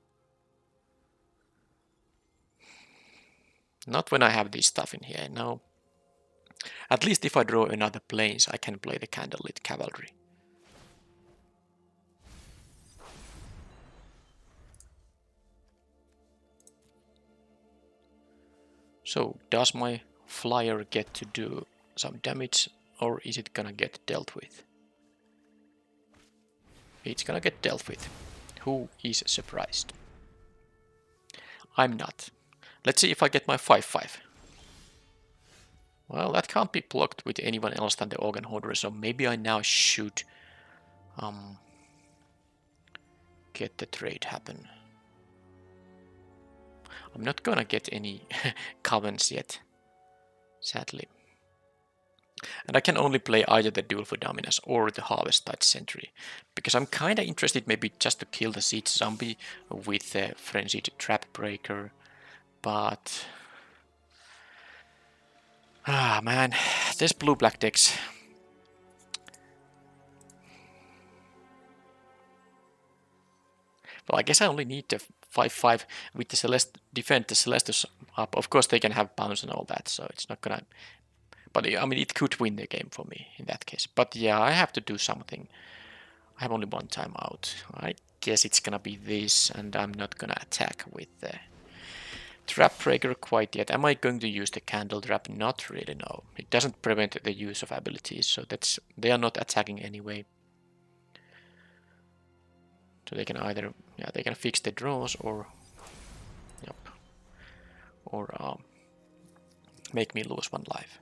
Not when I have this stuff in here, no. At least if I draw another plains, I can play the Candlelit Cavalry. So, does my flyer get to do some damage, or is it gonna get dealt with? It's gonna get dealt with. Who is surprised? I'm not. Let's see if I get my 5/5. Well, that can't be blocked with anyone else than the Organ Hoarder, so maybe I now should get the trade happen. I'm not gonna get any covens yet, sadly. And I can only play either the Duel for Dominance or the Harvest Tide Sentry, because I'm kinda interested maybe just to kill the Siege Zombie with the Frenzied Trap Breaker, but... Ah, man, this blue-black decks. Well, I guess I only need the 5/5 with the defend the Celestus up. Of course, they can have bounce and all that, so it's not gonna... But I mean, it could win the game for me in that case. But yeah, I have to do something. I have only one time out. I guess it's gonna be this, and I'm not gonna attack with the Trap Breaker quite yet. Am I going to use the Candle Trap? Not really, no. It doesn't prevent the use of abilities, so that's they are not attacking anyway. So they can either, yeah, they can fix the draws or, yep, or make me lose one life.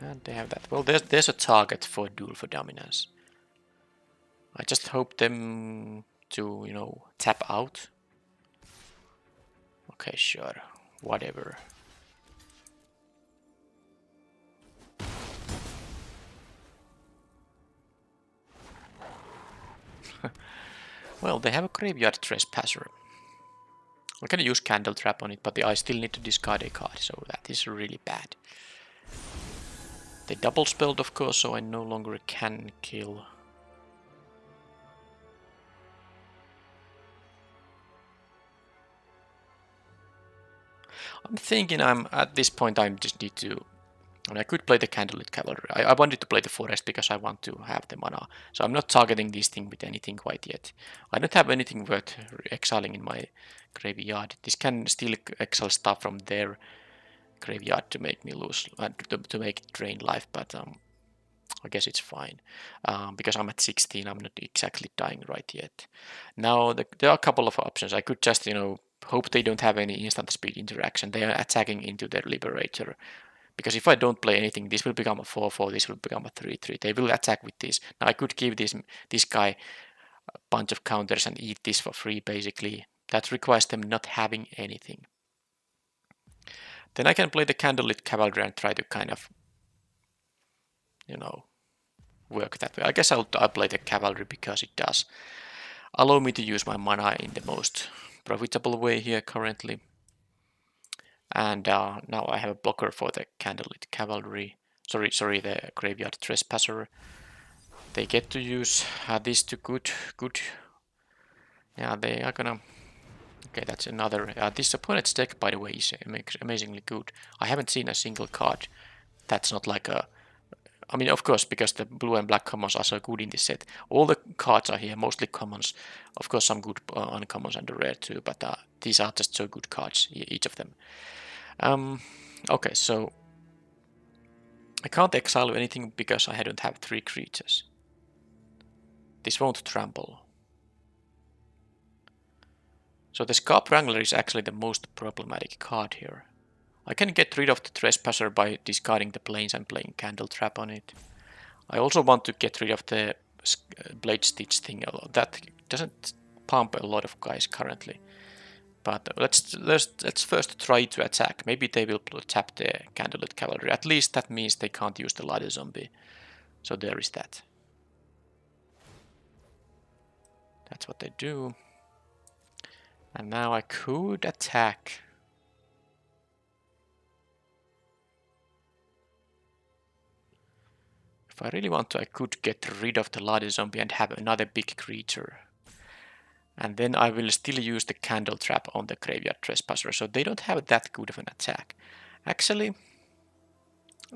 And they have that. Well, there's a target for Duel for Dominance. I just hope them to, you know, tap out. Okay, sure, whatever. Well, they have a Graveyard Trespasser. I can use Candle Trap on it, but I still need to discard a card, so that is really bad. They double spelled, of course, so I no longer can kill. I'm thinking at this point I just need to... I mean, I could play the Candlelit Cavalry. I wanted to play the Forest because I want to have the mana. So I'm not targeting this thing with anything quite yet. I don't have anything worth exiling in my graveyard. This can still exile stuff from their graveyard to make me lose, to make it drain life, but I guess it's fine. Because I'm at 16, I'm not exactly dying right yet. Now, there are a couple of options. I could just, you know, hope they don't have any instant speed interaction. They are attacking into their Liberator. Because if I don't play anything, this will become a 4/4, this will become a 3/3. They will attack with this. Now I could give this guy a bunch of counters and eat this for free, basically. That requires them not having anything. Then I can play the Candlelit Cavalry and try to kind of, you know, work that way. I guess I'll play the Cavalry because it does allow me to use my mana in the most profitable way here currently. And now I have a blocker for the Candlelit Cavalry. Sorry, the Graveyard Trespasser. They get to use this to good. Yeah, they are gonna... Okay, that's another... this opponent's deck, by the way, is amazingly good. I haven't seen a single card that's not like a... I mean, of course, because the blue and black commons are so good in this set. All the cards are here, mostly commons. Of course, some good uncommons and the rare too, but these are just so good cards, each of them. Okay, so I can't exile anything because I don't have 3 creatures. This won't trample. So the Scarp Wrangler is actually the most problematic card here. I can get rid of the Trespasser by discarding the planes and playing Candle Trap on it. I also want to get rid of the Blade Stitch thing. That doesn't pump a lot of guys currently. But let's first try to attack. Maybe they will tap the Candlelit Cavalry. At least that means they can't use the Ladder Zombie. So there is that. That's what they do. And now I could attack. If I really want to, I could get rid of the Ladder Zombie and have another big creature. And then I will still use the Candle Trap on the Graveyard Trespasser, so they don't have that good of an attack. Actually,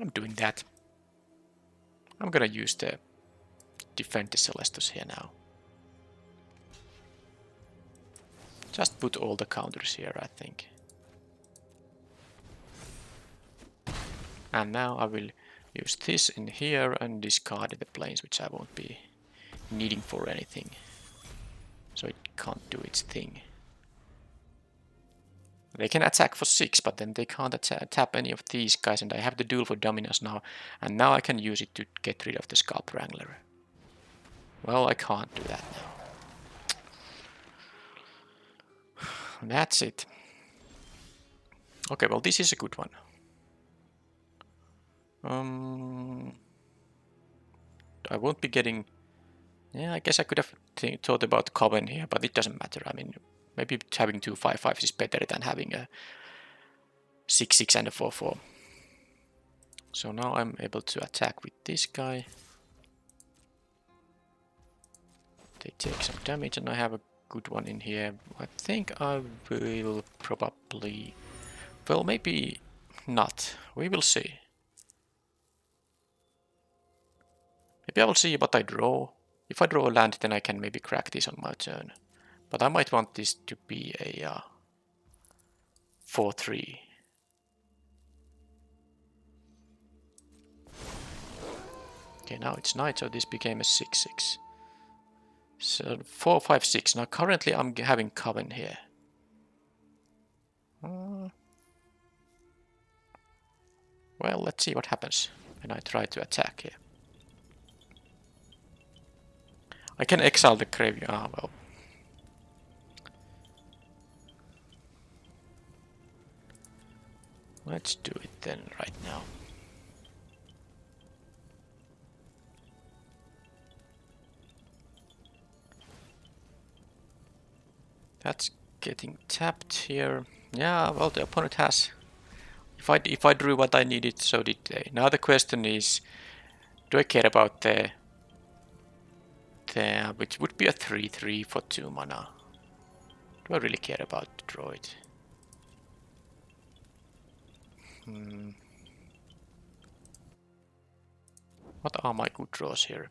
I'm doing that. I'm gonna use the Defend the Celestus here now. Just put all the counters here, I think. And now I will use this in here and discard the planes, which I won't be needing for anything. So it can't do its thing. They can attack for 6, but then they can't tap any of these guys, and I have the duel for dominance now, and now I can use it to get rid of the Scarp Wrangler. Well, I can't do that now. That's it. Okay, well, this is a good one. I won't be getting... Yeah, I guess I could have thought about Coven here, but it doesn't matter. I mean, maybe having 2 5/5s is better than having a 6/6 and a 4/4. So now I'm able to attack with this guy. They take some damage, and I have a good one in here. I think I will probably... Well, maybe not. We will see. Maybe I will see what I draw. If I draw a land, then I can maybe crack this on my turn. But I might want this to be a 4/3. Okay, now it's knight, so this became a 6/6. So 4/5/6. Now currently I'm having Coven here. Well, let's see what happens when I try to attack here. I can exile the graveyard. Ah, well. Let's do it then right now. That's getting tapped here. Yeah, well, the opponent has... If I drew what I needed, so did they. Now the question is, do I care about the which would be a 3/3 for 2 mana? Do I really care about the droid? What are my good draws here?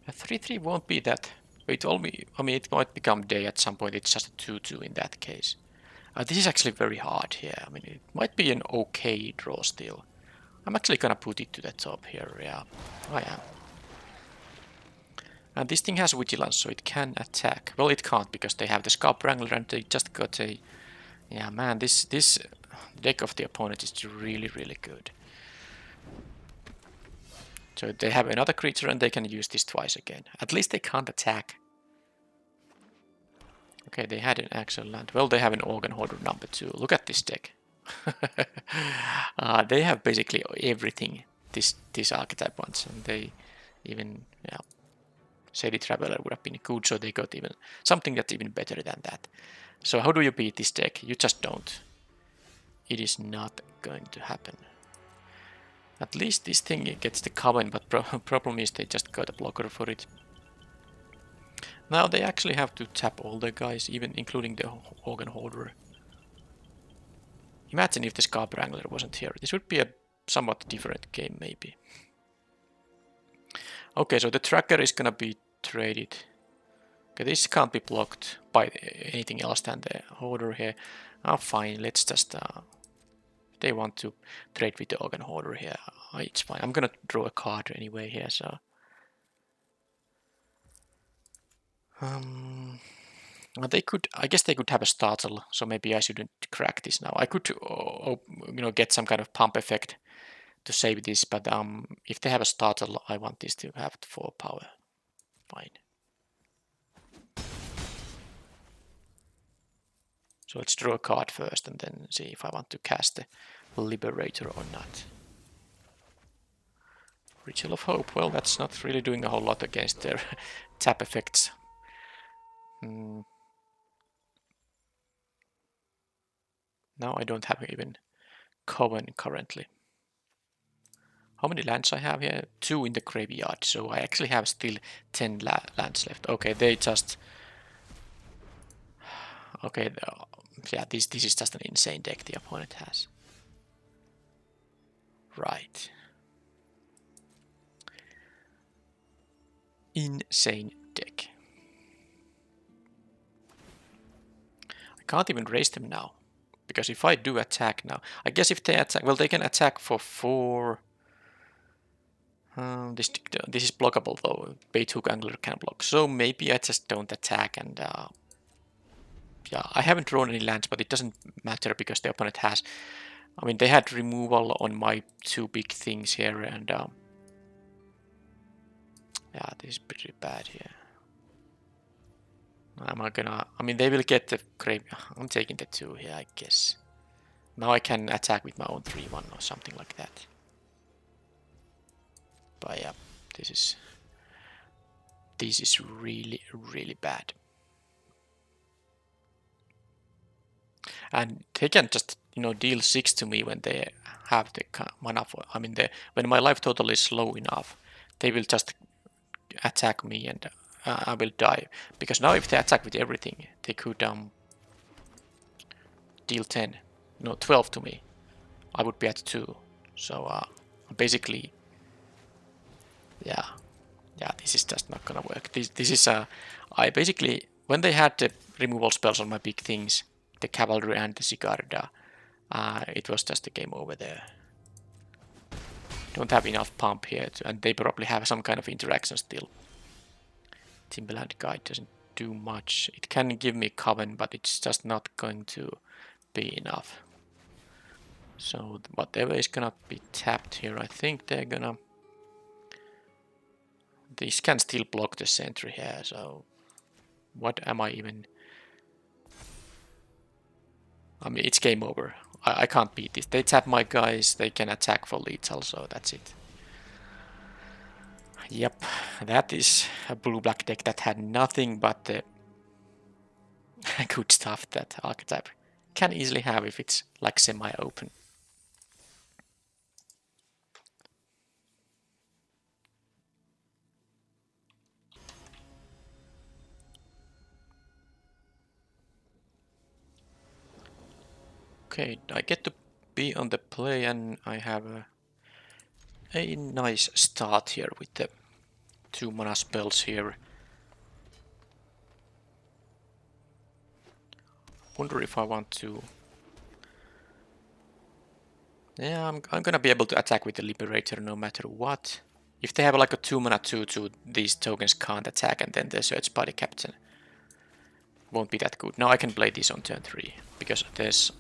A 3/3 won't be that. It only, I mean, it might become day at some point. It's just a 2/2 in that case. This is actually very hard here. I mean, it might be an okay draw still. I'm actually gonna put it to the top here. Yeah, I am. And this thing has vigilance, so it can attack. Well, it can't because they have the Scarp Wrangler and they just got a... Yeah, man, this deck of the opponent is really, really good. So they have another creature and they can use this twice again. At least they can't attack. Okay, they had an actual land. Well, they have an Organ Hoarder number 2. Look at this deck. They have basically everything this archetype wants, and they even, yeah, Shady Traveler would have been good, so they got even something that's even better than that. So how do you beat this deck? You just don't. It is not going to happen. At least this thing gets the Coven, but problem is they just got a blocker for it. Now they actually have to tap all the guys, even including the Organ Hoarder. Imagine if the Scarp Wrangler wasn't here. This would be a somewhat different game, maybe. Okay, so the tracker is gonna be traded. Okay, this can't be blocked by anything else than the Hoarder here. Oh, fine, let's just... if they want to trade with the Organ Hoarder here, it's fine. I'm gonna draw a card anyway here, so... They could, I guess they could have a startle, so maybe I shouldn't crack this now. I could, get some kind of pump effect to save this, but if they have a startle, I want this to have 4 power. Fine. So let's draw a card first and then see if I want to cast the Liberator or not. Ritual of Hope, well, that's not really doing a whole lot against their tap effects. Now I don't have even Coven currently. How many lands I have here? 2 in the graveyard, so I actually have still 10 lands left. Okay, they just... Okay, yeah, this is just an insane deck the opponent has. Right. Insane deck. I can't even raise them now, Because if I do attack now, I guess if they attack, well, they can attack for 4. This is blockable though. Bait hook angler can block. So maybe I just don't attack and yeah, I haven't drawn any lands, but it doesn't matter because the opponent has. I mean, they had removal on my 2 big things here, and yeah, this is pretty bad here. I mean, they will get the grave. I'm taking the 2 here, I guess. Now I can attack with my own 3/1 or something like that. But yeah, this is really, really bad. And they can just, deal 6 to me when they have the mana for. I mean, when my life total is low enough, they will just attack me and I will die. Because now if they attack with everything, they could deal 10, 12 to me. I would be at 2. So basically, yeah, this is just not gonna work. This is I basically, when they had the removal spells on my big things, the cavalry and the Sigarda, it was just a game over there. Don't have enough pump here, and they probably have some kind of interaction still. Timberland Guide doesn't do much. It can give me Coven, but it's just not going to be enough. So whatever is gonna be tapped here, I think they're gonna. This can still block the sentry here, so what am I even? I mean, it's game over. I can't beat this. They tap my guys, they can attack for lethal, so that's it. Yep, that is a blue-black deck that had nothing but the good stuff that archetype can easily have if it's like semi-open. Okay, I get to be on the play and I have a nice start here with the 2 mana spells here. Wonder if I want to. Yeah, I'm gonna be able to attack with the Liberator no matter what. If they have like a 2 mana 2/2, these tokens can't attack, and then the Search Party Captain won't be that good. Now I can play this on turn 3 because there's.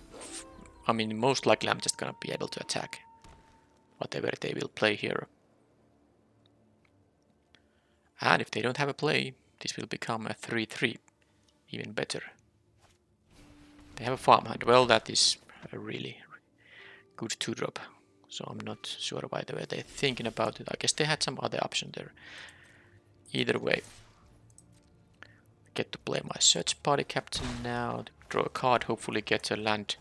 I mean, most likely I'm just gonna be able to attack whatever they will play here. And if they don't have a play, this will become a 3/3, even better. They have a farmhand. Well, that is a really good 2-drop. So I'm not sure why they were thinking about it. I guess they had some other option there. Either way, I get to play my Search Party Captain now. Draw a card, hopefully get a land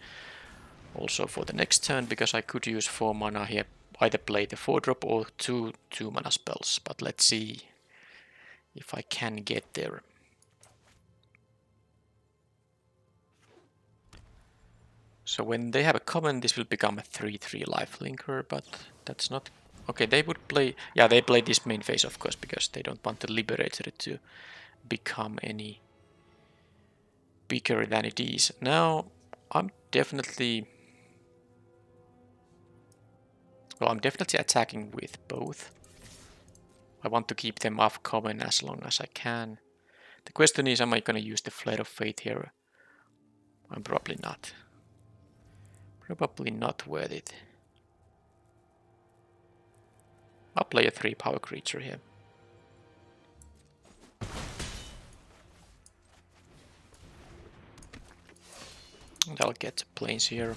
also for the next turn, because I could use 4 mana here. Either play the 4-drop or 2 2-mana spells. But let's see if I can get there. So when they have a common, this will become a 3/3 lifelinker, but that's not. Okay, they would play. Yeah, they play this main phase, of course, because they don't want the Liberator to become any bigger than it is. Now, I'm definitely. Well, I'm definitely attacking with both. I want to keep them off common as long as I can. The question is, am I going to use the Flare of Fate here? I'm probably not. Probably not worth it. I'll play a 3-power creature here. And I'll get planes here.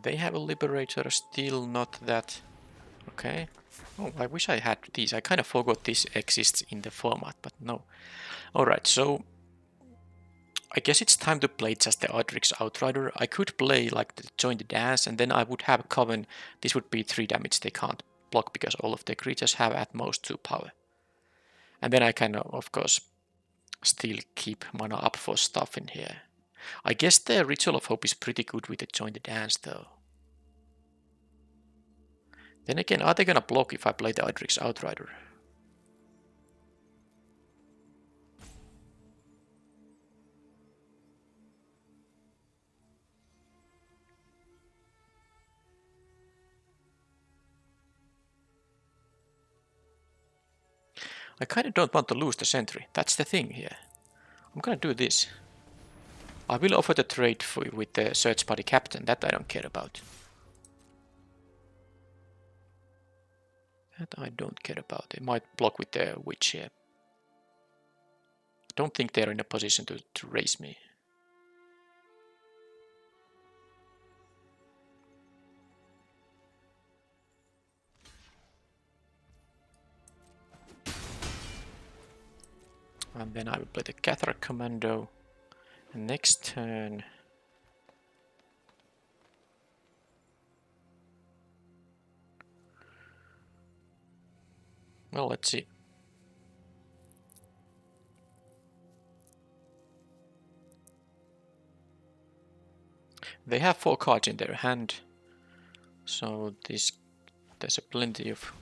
They have a Liberator, still not that. Okay. Oh, I wish I had these. I kind of forgot this exists in the format, but no. Alright, so I guess it's time to play just the Adrix Outrider. I could play like Join the Dance, and then I would have a Coven. This would be 3 damage they can't block because all of the creatures have at most 2 power. And then I can, of course, still keep mana up for stuff in here. I guess the Ritual of Hope is pretty good with the Join the Dance though. Then again, are they gonna block if I play the Idrix Outrider? I kinda don't want to lose the sentry, that's the thing here. I'm gonna do this. I will offer the trade with the search party captain, that I don't care about. That I don't care about. They might block with the witch here. I don't think they're in a position to raise me. And then I will play the Cathar Commando. And next turn... Well, let's see. They have 4 cards in their hand. So there's a plenty of...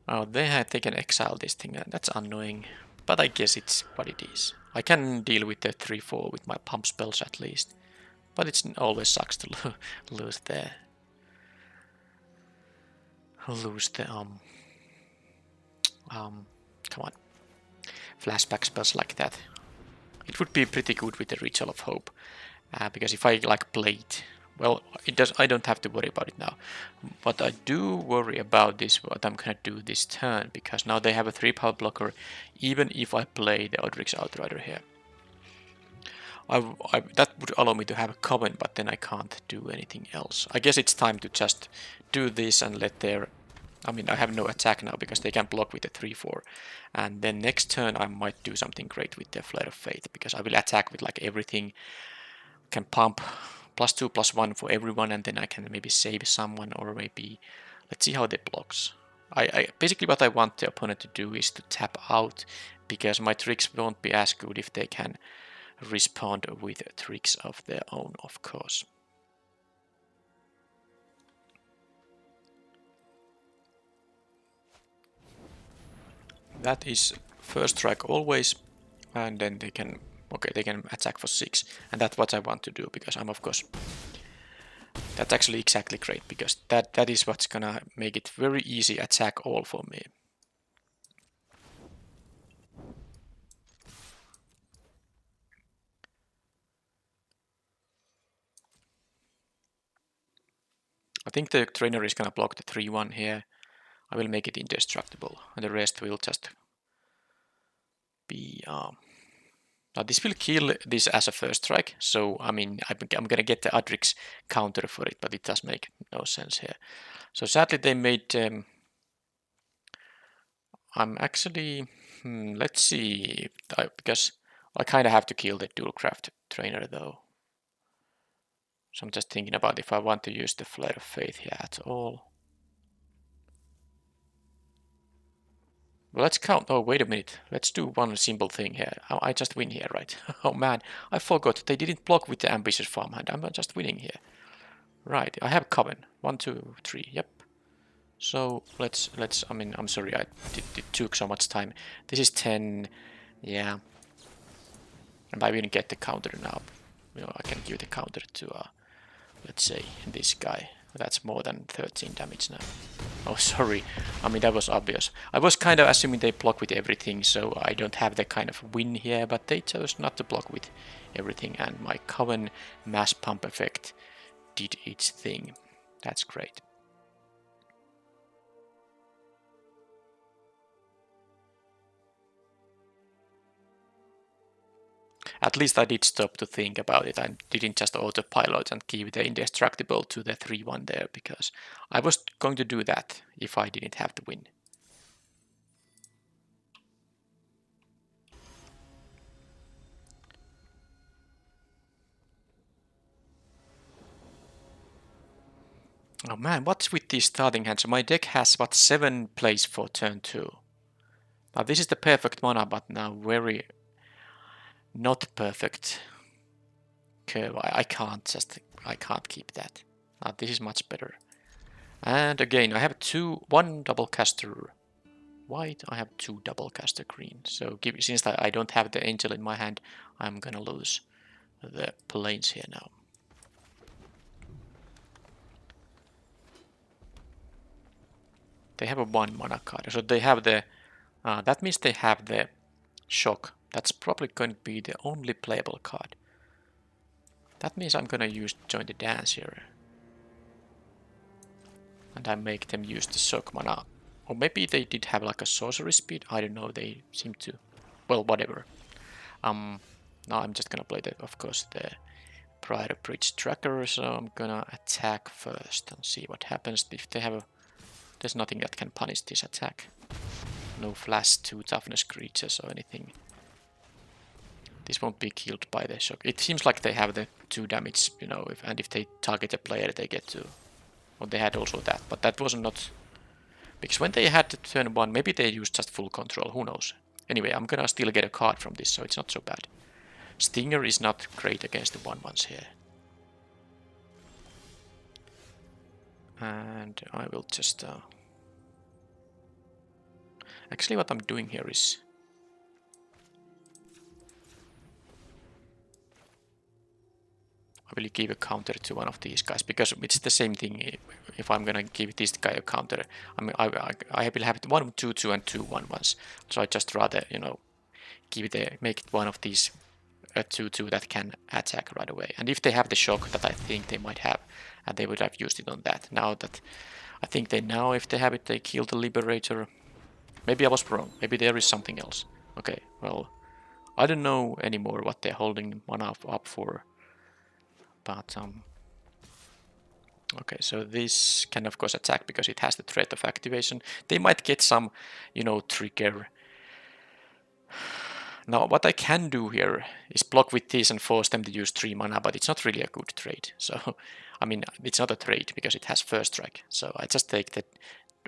Oh, they can exile this thing, and that's annoying. But I guess it's what it is. I can deal with the 3-4 with my pump spells at least. But it always sucks to lose the... come on. Flashback spells like that. It would be pretty good with the Ritual of Hope. Because if I like play it, well, I don't have to worry about it now. But I do worry about this, what I'm gonna do this turn, because now they have a 3-power blocker, even if I play the Odric's Outrider here. That would allow me to have a Coven, but then I can't do anything else. I guess it's time to just do this and let their... I mean, I have no attack now because they can block with the 3-4. And then next turn I might do something great with the Flare of Fate, because I will attack with like everything. Can pump +2/+1 for everyone, and then I can maybe save someone, or maybe... Let's see how they blocks. Basically what I want the opponent to do is to tap out, because my tricks won't be as good if they can respond with tricks of their own, of course. That is first strike always, and then they can... Okay, they can attack for 6, and that's what I want to do, because I'm of course... That's actually exactly great, because that is what's gonna make it very easy attack all for me. I think the trainer is gonna block the 3-1 here. I will make it indestructible, and the rest will just be... Now this will kill this as a first strike, so I mean I'm gonna get the Adrix counter for it, but it does make no sense here. So sadly they made... I'm actually... let's see, because I kind of have to kill the Dualcraft trainer though. So I'm just thinking about if I want to use the Flare of Faith here at all. Well, let's count. Oh, wait a minute. Let's do one simple thing here. I just win here, right? Oh man, I forgot. They didn't block with the Ambitious Farmhand. I'm just winning here. Right, I have Coven. 1, 2, 3. Yep. So let's. I mean, I'm sorry. It took so much time. This is 10. Yeah. And I will get the counter now. You know, I can give the counter to let's say this guy. That's more than 13 damage now. Oh, sorry. I mean, that was obvious. I was kind of assuming they block with everything, so I don't have that kind of win here, but they chose not to block with everything, and my Coven mass pump effect did its thing. That's great. At least I did stop to think about it. I didn't just autopilot and give the indestructible to the 3-1 there, because I was going to do that if I didn't have to win. Oh man, what's with these starting hands? My deck has, what, 7 plays for turn 2. Now this is the perfect mana, but now very... not perfect curve. I can't keep that. This is much better. And again, I have one double caster white, I have 2 double caster green. So since I don't have the angel in my hand, I'm gonna lose the planes here now. They have a 1 mana card, so they have the that means they have the shock. That's probably going to be the only playable card. That means I'm gonna join the dance here. And I make them use the shock mana. Or maybe they did have like a sorcery speed, I don't know, they seem to, well, whatever. Now I'm just gonna play of course the Prior Bridge Tracker, so I'm gonna attack first and see what happens if they have there's nothing that can punish this attack. No flash 2 toughness creatures or anything. This won't be killed by the shock. It seems like they have the 2 damage, you know, and if they target a player they get 2. Well, they had also that, but that was not... Because when they had the turn 1, maybe they used just full control, who knows. Anyway, I'm gonna still get a card from this, so it's not so bad. Stinger is not great against the 1/1s here. And I will just... Actually, what I'm doing here is... I will give a counter to one of these guys, because it's the same thing if I'm gonna give this guy a counter. I mean, I will have 1 2/2 and 2 1/1s. So I just rather, you know, make it one of these a 2/2 that can attack right away. And if they have the shock that I think they might have, and they would have used it on that. Now that I think if they have it, they kill the Liberator. Maybe I was wrong. Maybe there is something else. Okay, well, I don't know anymore what they're holding mana up for. But okay, so this can of course attack because it has the threat of activation. They might get some, you know, trigger. Now what I can do here is block with this and force them to use 3 mana, but it's not really a good trade. So, I mean, it's not a trade because it has first strike. So I just take that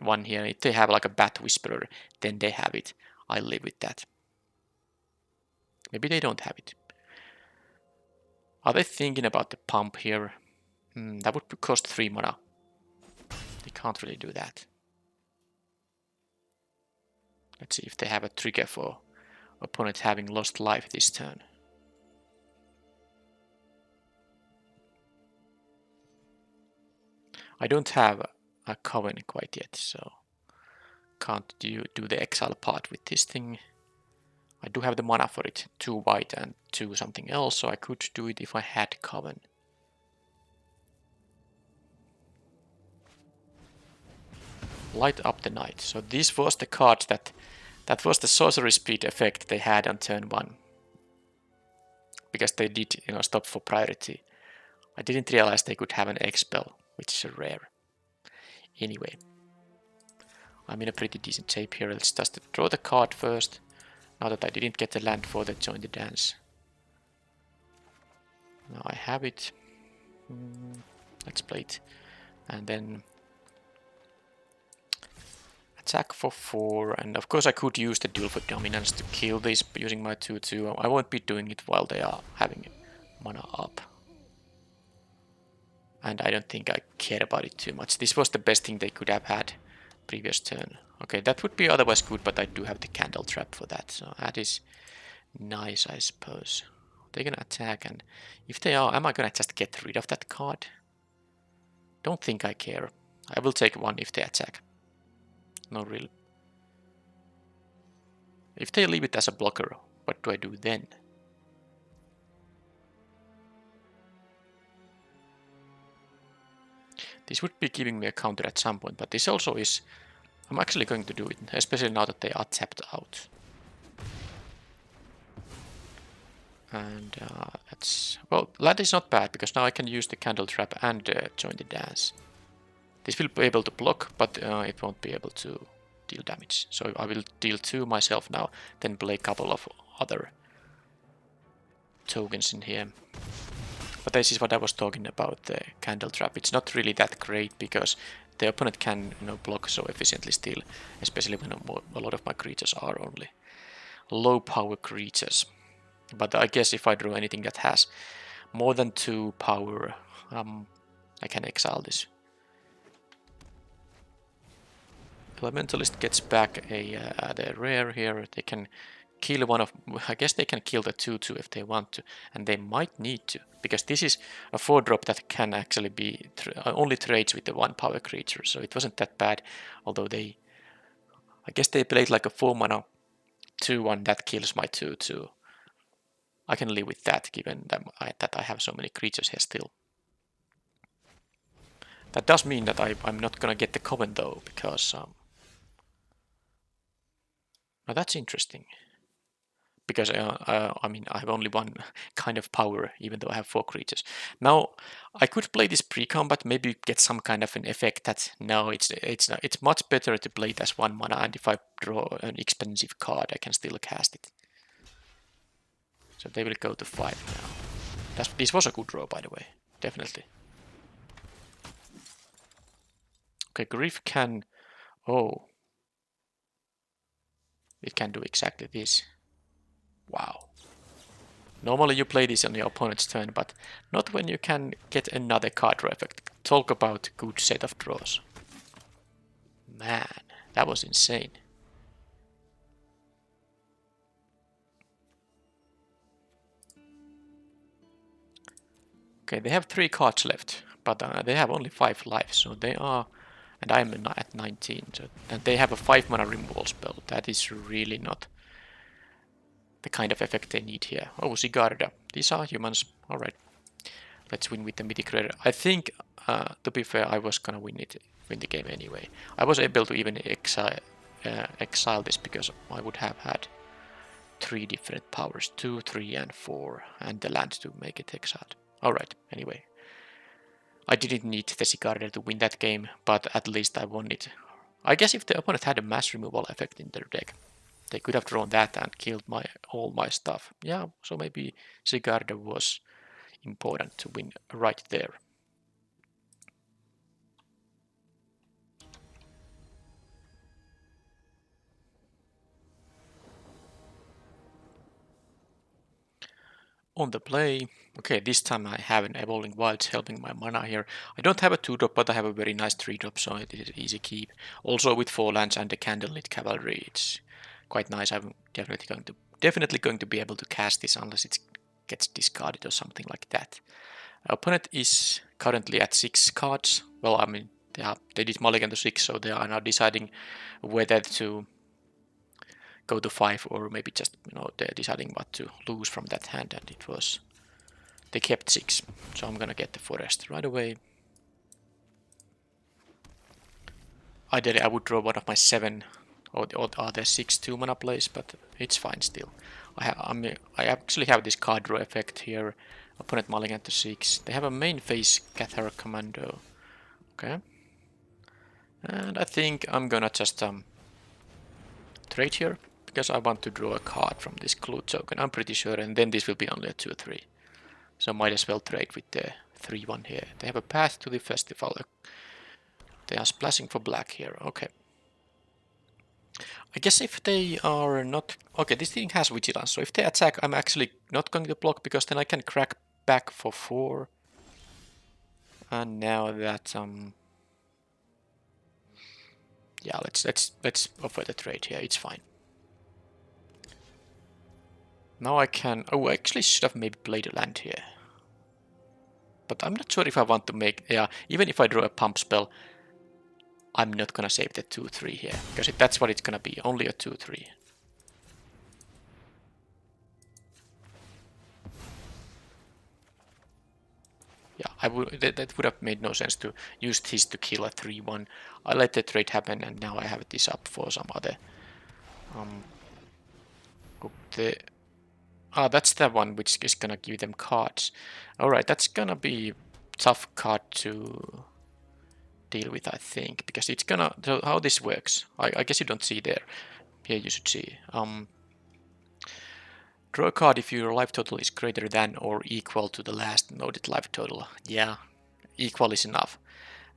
one here. If they have like a Bat Whisperer, then they have it. I live with that. Maybe they don't have it. Are they thinking about the pump here? That would cost 3 mana. They can't really do that. Let's see if they have a trigger for opponent having lost life this turn. I don't have a Coven quite yet, so can't do the exile part with this thing. I do have the mana for it, 2 white and 2 something else, so I could do it if I had Coven. Light up the night. So this was the card that was the sorcery speed effect they had on turn 1. Because they did, you know, stop for priority. I didn't realize they could have an expel, which is rare. Anyway, I'm in a pretty decent shape here. Let's just draw the card first. Now that I didn't get the land for the join the dance. Now I have it. Let's play it. And then attack for 4. And of course I could use the duel for dominance to kill this using my 2/2. I won't be doing it while they are having mana up. And I don't think I care about it too much. This was the best thing they could have had previous turn. Okay, that would be otherwise good, but I do have the candle trap for that, so that is nice, I suppose. They're gonna attack, and if they are, am I gonna just get rid of that card? Don't think I care. I will take 1 if they attack. No, really. If they leave it as a blocker, what do I do then? This would be giving me a counter at some point, but this also is... I'm actually going to do it, especially now that they are tapped out. And that's... Well, that is not bad, because now I can use the candle trap and join the dance. This will be able to block, but it won't be able to deal damage. So I will deal 2 myself now, then play a couple of other tokens in here. But this is what I was talking about, the candle trap. It's not really that great because the opponent can, you know, block so efficiently still, especially when a lot of my creatures are only low power creatures. But I guess if I draw anything that has more than 2 power, I can exile this. Elementalist gets back the rare here. They can kill one of... I guess they can kill the 2/2 if they want to. And they might need to. Because this is a 4-drop that can actually be... only trades with the 1 power creature. So it wasn't that bad. Although they... I guess they played like a 4-mana 2/1 that kills my 2/2. I can live with that, given that I have so many creatures here still. That does mean that I'm not gonna get the common though, because... now that's interesting. Because, I mean, I have only 1 kind of power, even though I have 4 creatures. Now, I could play this pre-combat, maybe get some kind of an effect that, no, it's much better to play it as 1 mana, and if I draw an expensive card, I can still cast it. So they will go to 5 now. This was a good draw, by the way, definitely. Okay, Griff can... oh. It can do exactly this. Wow. Normally you play this on your opponent's turn, but not when you can get another card draw effect. Talk about a good set of draws. Man, that was insane. Okay, they have 3 cards left, but they have only 5 lives, so they are... and I'm at 19, so, and they have a 5 mana removal spell. That is really not the kind of effect they need here. Oh, Sigarda. These are humans. Alright. Let's win with the mythic rare. I think, to be fair, I was gonna win the game anyway. I was able to even exile this because I would have had 3 different powers. 2, 3, and 4. And the land to make it exiled. Alright, anyway. I didn't need the Sigarda to win that game, but at least I won it. I guess if the opponent had a mass removal effect in their deck, they could have drawn that and killed all my stuff. Yeah, so maybe Sigarda was important to win right there. On the play, okay, this time I have an Evolving Wilds helping my mana here. I don't have a 2-drop, but I have a very nice 3-drop, so it is easy keep. Also with 4 lands and the Candlelit Cavalry, it's quite nice. I'm definitely going to be able to cast this unless it gets discarded or something like that. Opponent is currently at 6 cards. Well, I mean, they did mulligan to 6, so they are now deciding whether to go to 5 or maybe just, they're deciding what to lose from that hand, and it was... they kept 6, so I'm gonna get the forest right away. Ideally, I would draw one of my 7 or other 6 2-mana plays, but it's fine still. I actually have this card draw effect here. Opponent mulligan to 6. They have a main phase Cathar Commando. Okay. And I think I'm gonna just trade here, because I want to draw a card from this clue token. I'm pretty sure, and then this will be only a 2/3. So might as well trade with the 3/1 here. They have a path to the festival. They are splashing for black here. Okay. I guess if they are not... okay, this thing has vigilance, so if they attack, I'm actually not going to block, because then I can crack back for 4. And now that... yeah, let's offer the trade here. It's fine. Now I can... oh, I actually should have maybe played a land here. But I'm not sure if I want to make... yeah, even if I draw a pump spell, I'm not gonna save the 2/3 here, because that's what it's gonna be, only a 2/3. Yeah, that would have made no sense to use this to kill a 3/1. I let the trade happen, and now I have this up for some other... that's the one which is gonna give them cards. Alright, that's gonna be tough card to deal with, I think, because it's gonna... so how this works, I guess you don't see there. Here you should see. Draw a card if your life total is greater than or equal to the last noted life total. Yeah, equal is enough.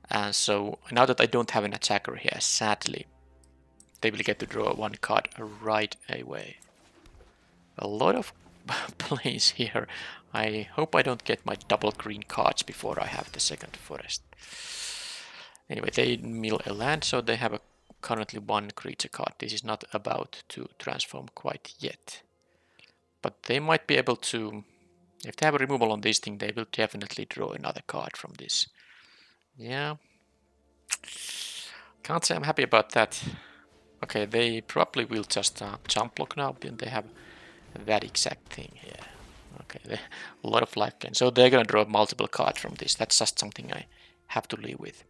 And so now that I don't have an attacker here, sadly, they will get to draw 1 card right away. A lot of plays here. I hope I don't get my double green cards before I have the second forest. Anyway, they mill a land, so they have currently one creature card. This is not about to transform quite yet. But they might be able to, if they have a removal on this thing, they will definitely draw another card from this. Yeah. Can't say I'm happy about that. Okay, they probably will just jump block now, then they have that exact thing here. Okay, a lot of life gain. So they're gonna draw multiple cards from this. That's just something I have to live with.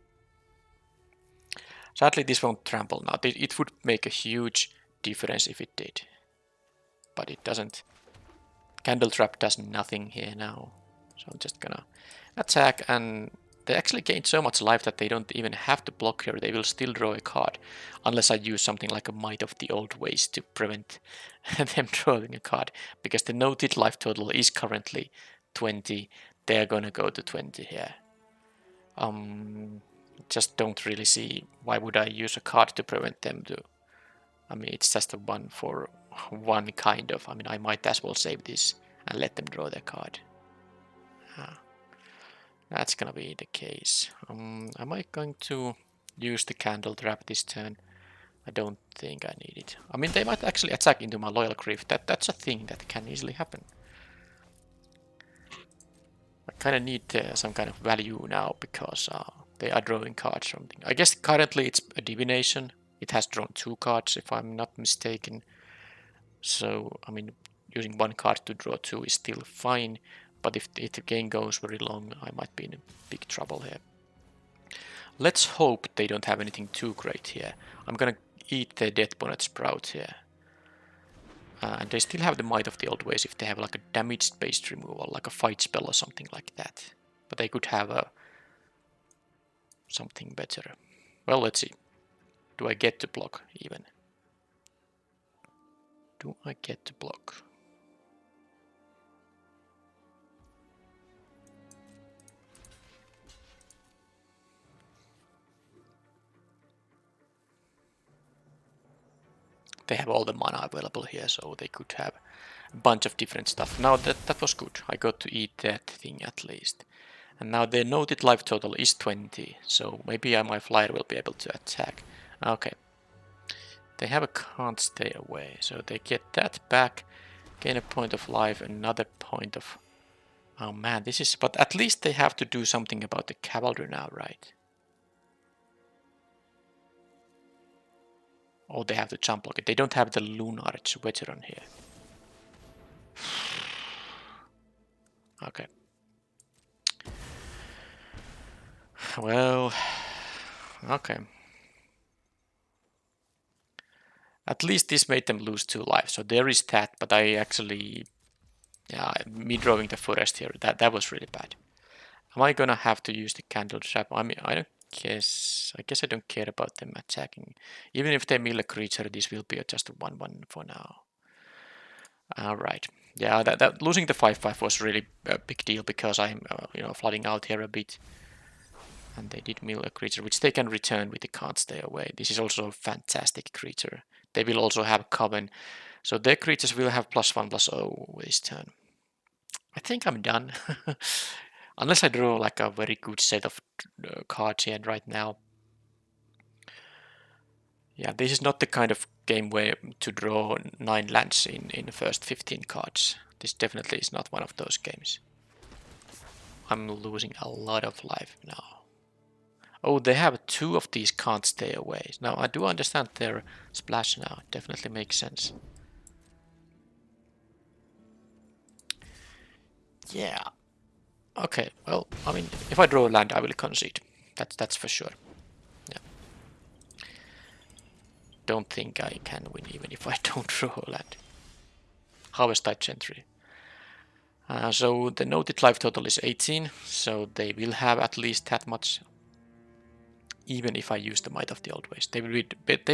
Sadly, this won't trample now. It would make a huge difference if it did. But it doesn't. Candle Trap does nothing here now. So I'm just gonna attack, and they actually gain so much life that they don't even have to block here. They will still draw a card. Unless I use something like a Might of the Old Ways to prevent them drawing a card. Because the noted life total is currently 20. They're gonna go to 20 here. Just don't really see why would I use a card to prevent them to. I mean, it's just a one for one kind of. I mean, I might as well save this and let them draw their card. That's gonna be the case. Am I going to use the Candle Trap this turn? I don't think I need it. I mean, they might actually attack into my Loyal Grief. That's a thing that can easily happen. I kind of need some kind of value now because they are drawing cards from things. I guess currently it's a divination. It has drawn 2 cards if I'm not mistaken. So, I mean, using 1 card to draw 2 is still fine. But if the game goes very long, I might be in big trouble here. Let's hope they don't have anything too great here. I'm gonna eat the Death Bonnet Sprout here. And they still have the Might of the Old Ways if they have like a damage-based removal, like a fight spell or something like that. But they could have something better. Well, let's see. Do I get to block even? Do I get to block? They have all the mana available here, so they could have a bunch of different stuff. Now that was good. I got to eat that thing at least. And now their noted life total is 20, so maybe my flyer will be able to attack. Okay. They have a can't stay away, so they get that back, gain a point of life, another point of... Oh man, this is... But at least they have to do something about the cavalry now, right? Oh, they have to jump block it. They don't have the Lunarch veteran here. Okay. Well, okay. At least this made them lose 2 lives, so there is that, but I actually... Yeah, me drawing the forest here, that was really bad. Am I gonna have to use the Candle Trap? I mean, I guess I don't care about them attacking. Even if they mill a creature, this will be just a 1/1 for now. Alright. Yeah, that losing the 5/5 was really a big deal because I'm flooding out here a bit. And they did mill a creature, which they can return with the can't stay away. This is also a fantastic creature. They will also have Coven. So their creatures will have +1/+0 this turn. I think I'm done. Unless I draw like a very good set of cards here right now. Yeah, this is not the kind of game where to draw 9 lands in the first 15 cards. This definitely is not one of those games. I'm losing a lot of life now. Oh, they have 2 of these can't stay away. Now, I do understand their splash now. It definitely makes sense. Yeah. Okay, well, I mean, if I draw a land, I will concede. That's for sure. Yeah. Don't think I can win even if I don't draw a land. Harvest-Tide Gentry. So the noted life total is 18, so they will have at least that much. Even if I use the Might of the Old Ways, they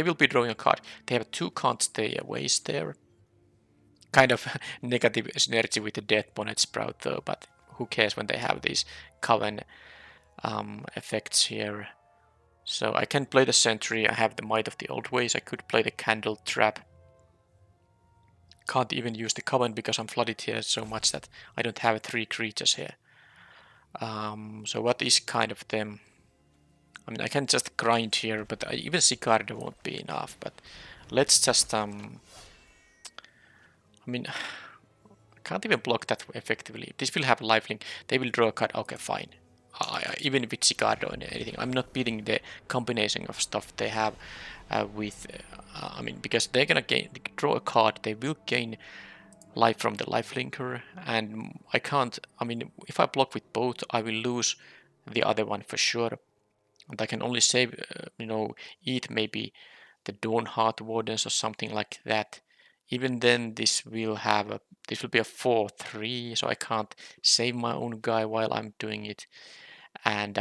will be drawing a card. They have 2 can't stay aways there. Kind of negative synergy with the Death Bonnet Sprout though, but who cares when they have these Coven effects here. So I can play the Sentry, I have the Might of the Old Ways, I could play the Candle Trap. Can't even use the command because I'm flooded here so much that I don't have 3 creatures here. So what is kind of them? I mean, I can just grind here, but even Sicardo won't be enough. But let's just, I mean, I can't even block that effectively. This will have lifelink. They will draw a card. Okay, fine. Even with Sicardo and anything, I'm not beating the combination of stuff they have with. I mean, because they're gonna draw a card, they will gain life from the lifelinker, and I can't. I mean, if I block with both, I will lose the other one for sure. And I can only save, eat maybe the Dawn Heart Wardens or something like that. Even then, this will be a 4/3, so I can't save my own guy while I'm doing it. And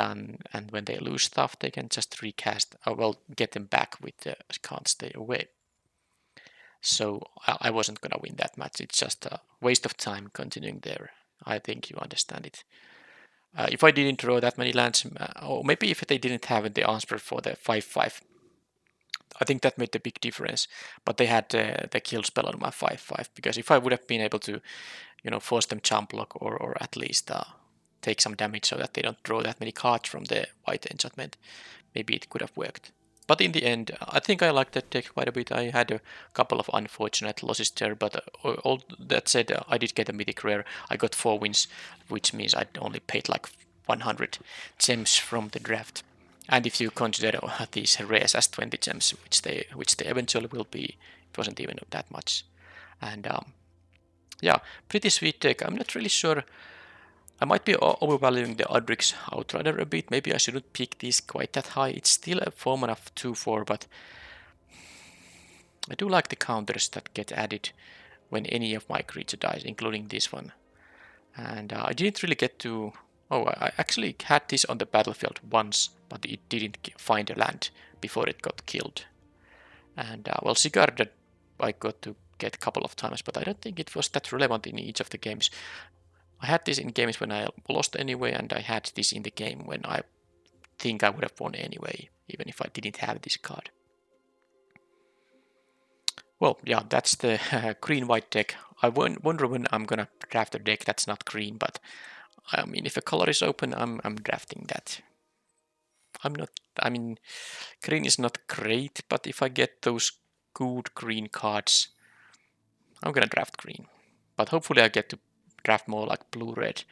when they lose stuff, they can just recast. Get them back with the can't stay away. So I wasn't gonna win that match. It's just a waste of time continuing there. I think you understand it. If I didn't draw that many lands, or maybe if they didn't have the answer for the 5/5, I think that made the big difference. But they had the kill spell on my 5/5, because if I would have been able to, force them jump block or at least take some damage so that they don't draw that many cards from the white enchantment, maybe it could have worked. But in the end, I think I liked that deck quite a bit. I had a couple of unfortunate losses there, but all that said, I did get a mythic rare. I got 4 wins, which means I only paid like 100 gems from the draft. And if you consider these rares as 20 gems, which they eventually will be, it wasn't even that much. And yeah, pretty sweet deck. I'm not really sure. I might be overvaluing the Adrix Outrider a bit. Maybe I shouldn't pick this quite that high. It's still a 4 mana 2/4, but I do like the counters that get added when any of my creature dies, including this one. And I didn't really get to... Oh, I actually had this on the battlefield once, but it didn't find a land before it got killed. And Sigurd I got to get a couple of times, but I don't think it was that relevant in each of the games. I had this in games when I lost anyway, and I had this in the game when I think I would have won anyway, even if I didn't have this card. Well, yeah, that's the green-white deck. I wonder when I'm gonna draft a deck that's not green, but I mean, if a color is open, I'm drafting that. I mean, green is not great, but if I get those good green cards, I'm gonna draft green. But hopefully I get to draft more like blue-red,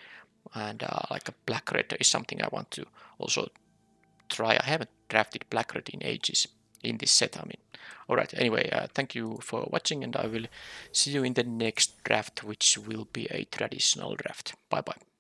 and like a black-red is something I want to also try. I haven't drafted black-red in ages in this set, I mean. Alright, anyway, thank you for watching, and I will see you in the next draft, which will be a traditional draft. Bye bye.